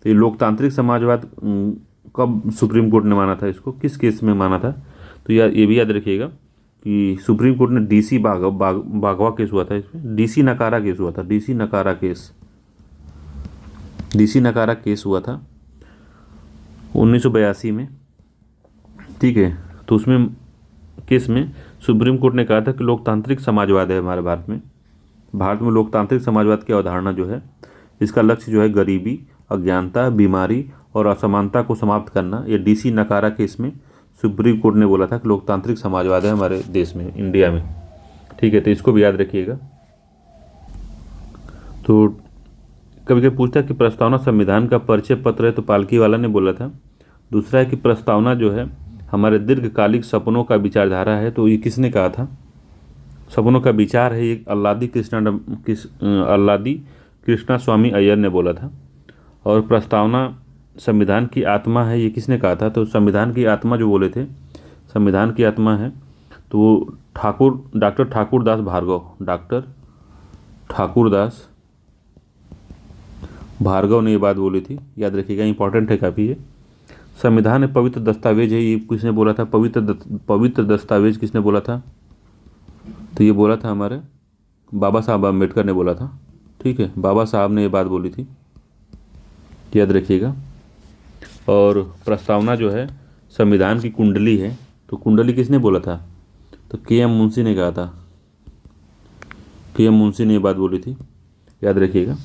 ये लोकतांत्रिक समाजवाद कब सुप्रीम कोर्ट ने माना था इसको, किस केस में माना था? तो ये भी याद रखिएगा कि सुप्रीम कोर्ट ने DC बाघवा केस हुआ था, इसमें DC नकारा केस हुआ था, DC नकारा केस हुआ था 1982 में। ठीक है, तो उसमें केस में सुप्रीम कोर्ट ने कहा था कि लोकतांत्रिक समाजवाद है हमारे भारत में लोकतांत्रिक समाजवाद की अवधारणा जो है, इसका लक्ष्य जो है गरीबी, अज्ञानता, बीमारी और असमानता को समाप्त करना। ये DC नकारा केस में सुप्रीम कोर्ट ने बोला था कि लोकतांत्रिक समाजवाद है हमारे देश में, इंडिया में। ठीक है, तो इसको भी याद रखिएगा। तो कभी कभी पूछता है कि प्रस्तावना संविधान का परिचय पत्र है, तो पालकी वाला ने बोला था। दूसरा है कि प्रस्तावना जो है हमारे दीर्घकालिक सपनों का विचारधारा है, तो ये किसने कहा था? सपनों का विचार है, ये अल्लादी कृष्णा स्वामी अय्यर ने बोला था। और प्रस्तावना संविधान की आत्मा है, ये किसने कहा था? तो संविधान की आत्मा जो बोले थे, संविधान की आत्मा है, तो वो डॉक्टर ठाकुरदास भार्गव ने ये बात बोली थी, याद रखिएगा, इंपॉर्टेंट है काफ़ी ये। संविधान एक पवित्र दस्तावेज है, ये किसने बोला था? पवित्र दस्तावेज किसने बोला था? तो ये बोला था हमारे बाबा साहब अम्बेडकर ने बोला था। ठीक है, बाबा साहब ने ये बात बोली थी, याद रखिएगा। और प्रस्तावना जो है संविधान की कुंडली है, तो कुंडली किसने बोला था? तो के.एम. मुंशी ने कहा था। के.एम. मुंशी ने ये बात बोली थी, याद रखिएगा।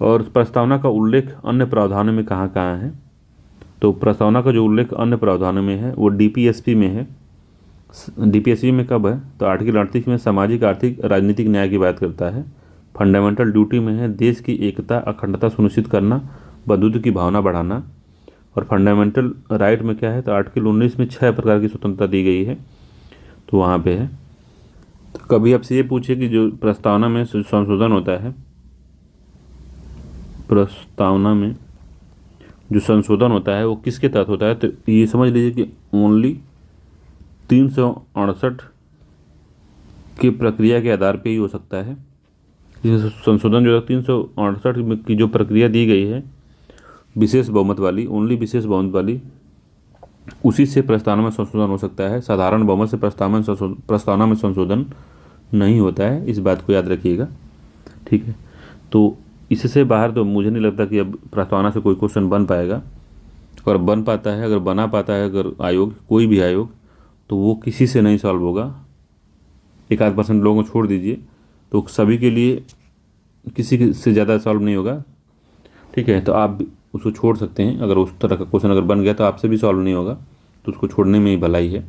और प्रस्तावना का उल्लेख अन्य प्रावधानों में कहाँ कहाँ है? तो प्रस्तावना का जो उल्लेख अन्य प्रावधानों में है वो डीपीएसपी में है। डीपीएसपी में कब है? तो आर्टिकल 38 में सामाजिक आर्थिक राजनीतिक न्याय की बात करता है। फंडामेंटल ड्यूटी में है देश की एकता अखंडता सुनिश्चित करना, बंधुत्व की भावना बढ़ाना। और फंडामेंटल राइट में क्या है? तो आर्टिकल 19 में 6 प्रकार की स्वतंत्रता दी गई है, तो वहाँ पे है। तो कभी आपसे ये पूछे कि जो प्रस्तावना में संशोधन होता है, प्रस्तावना में जो संशोधन होता है वो किसके तहत होता है? तो ये समझ लीजिए कि ओनली 368 की प्रक्रिया के आधार पे ही हो सकता है। ये संशोधन जो है 368 की जो प्रक्रिया दी गई है विशेष बहुमत वाली, ओनली विशेष बहुमत वाली, उसी से प्रस्तावना में संशोधन हो सकता है। साधारण बहुमत से प्रस्तावना में संशोधन नहीं होता है, इस बात को याद रखिएगा, ठीक है। तो इससे बाहर तो मुझे नहीं लगता कि अब प्रस्तावना से कोई क्वेश्चन बन पाएगा। और बन पाता है, अगर बना पाता है अगर आयोग, कोई भी आयोग, तो वो किसी से नहीं सॉल्व होगा। 1-8% लोगों को छोड़ दीजिए, तो सभी के लिए किसी से ज़्यादा सॉल्व नहीं होगा, ठीक है। तो आप उसको छोड़ सकते हैं, अगर उस तरह का क्वेश्चन अगर बन गया तो आपसे भी सॉल्व नहीं होगा, तो उसको छोड़ने में ही भलाई है।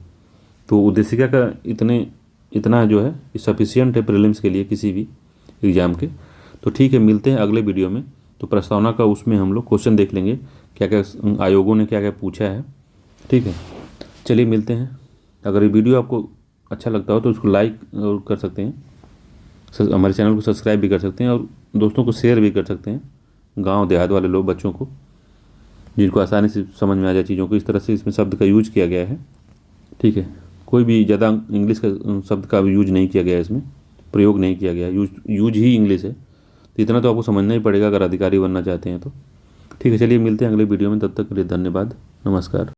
तो उद्देशिका का इतना जो है सफिशियंट है प्रीलिम्स के लिए किसी भी एग्ज़ाम के। तो ठीक है, मिलते हैं अगले वीडियो में। तो प्रस्तावना का उसमें हम लोग क्वेश्चन देख लेंगे, क्या क्या आयोगों ने क्या क्या पूछा है, ठीक है। चलिए मिलते हैं। अगर ये वीडियो आपको अच्छा लगता हो तो उसको लाइक कर सकते हैं, हमारे चैनल को सब्सक्राइब भी कर सकते हैं, और दोस्तों को शेयर भी कर सकते हैं, गांव देहात वाले लोग, बच्चों को, जिनको आसानी से समझ में आ जाए चीज़ों को। इस तरह से इसमें शब्द का यूज किया गया है, ठीक है। कोई भी ज़्यादा इंग्लिश का शब्द का यूज नहीं किया गया है, इसमें प्रयोग नहीं किया गया है, यूज ही इंग्लिश है। तो इतना तो आपको समझना ही पड़ेगा अगर अधिकारी बनना चाहते हैं तो, ठीक है। चलिए मिलते हैं अगले वीडियो में, तब तक के लिए धन्यवाद, नमस्कार।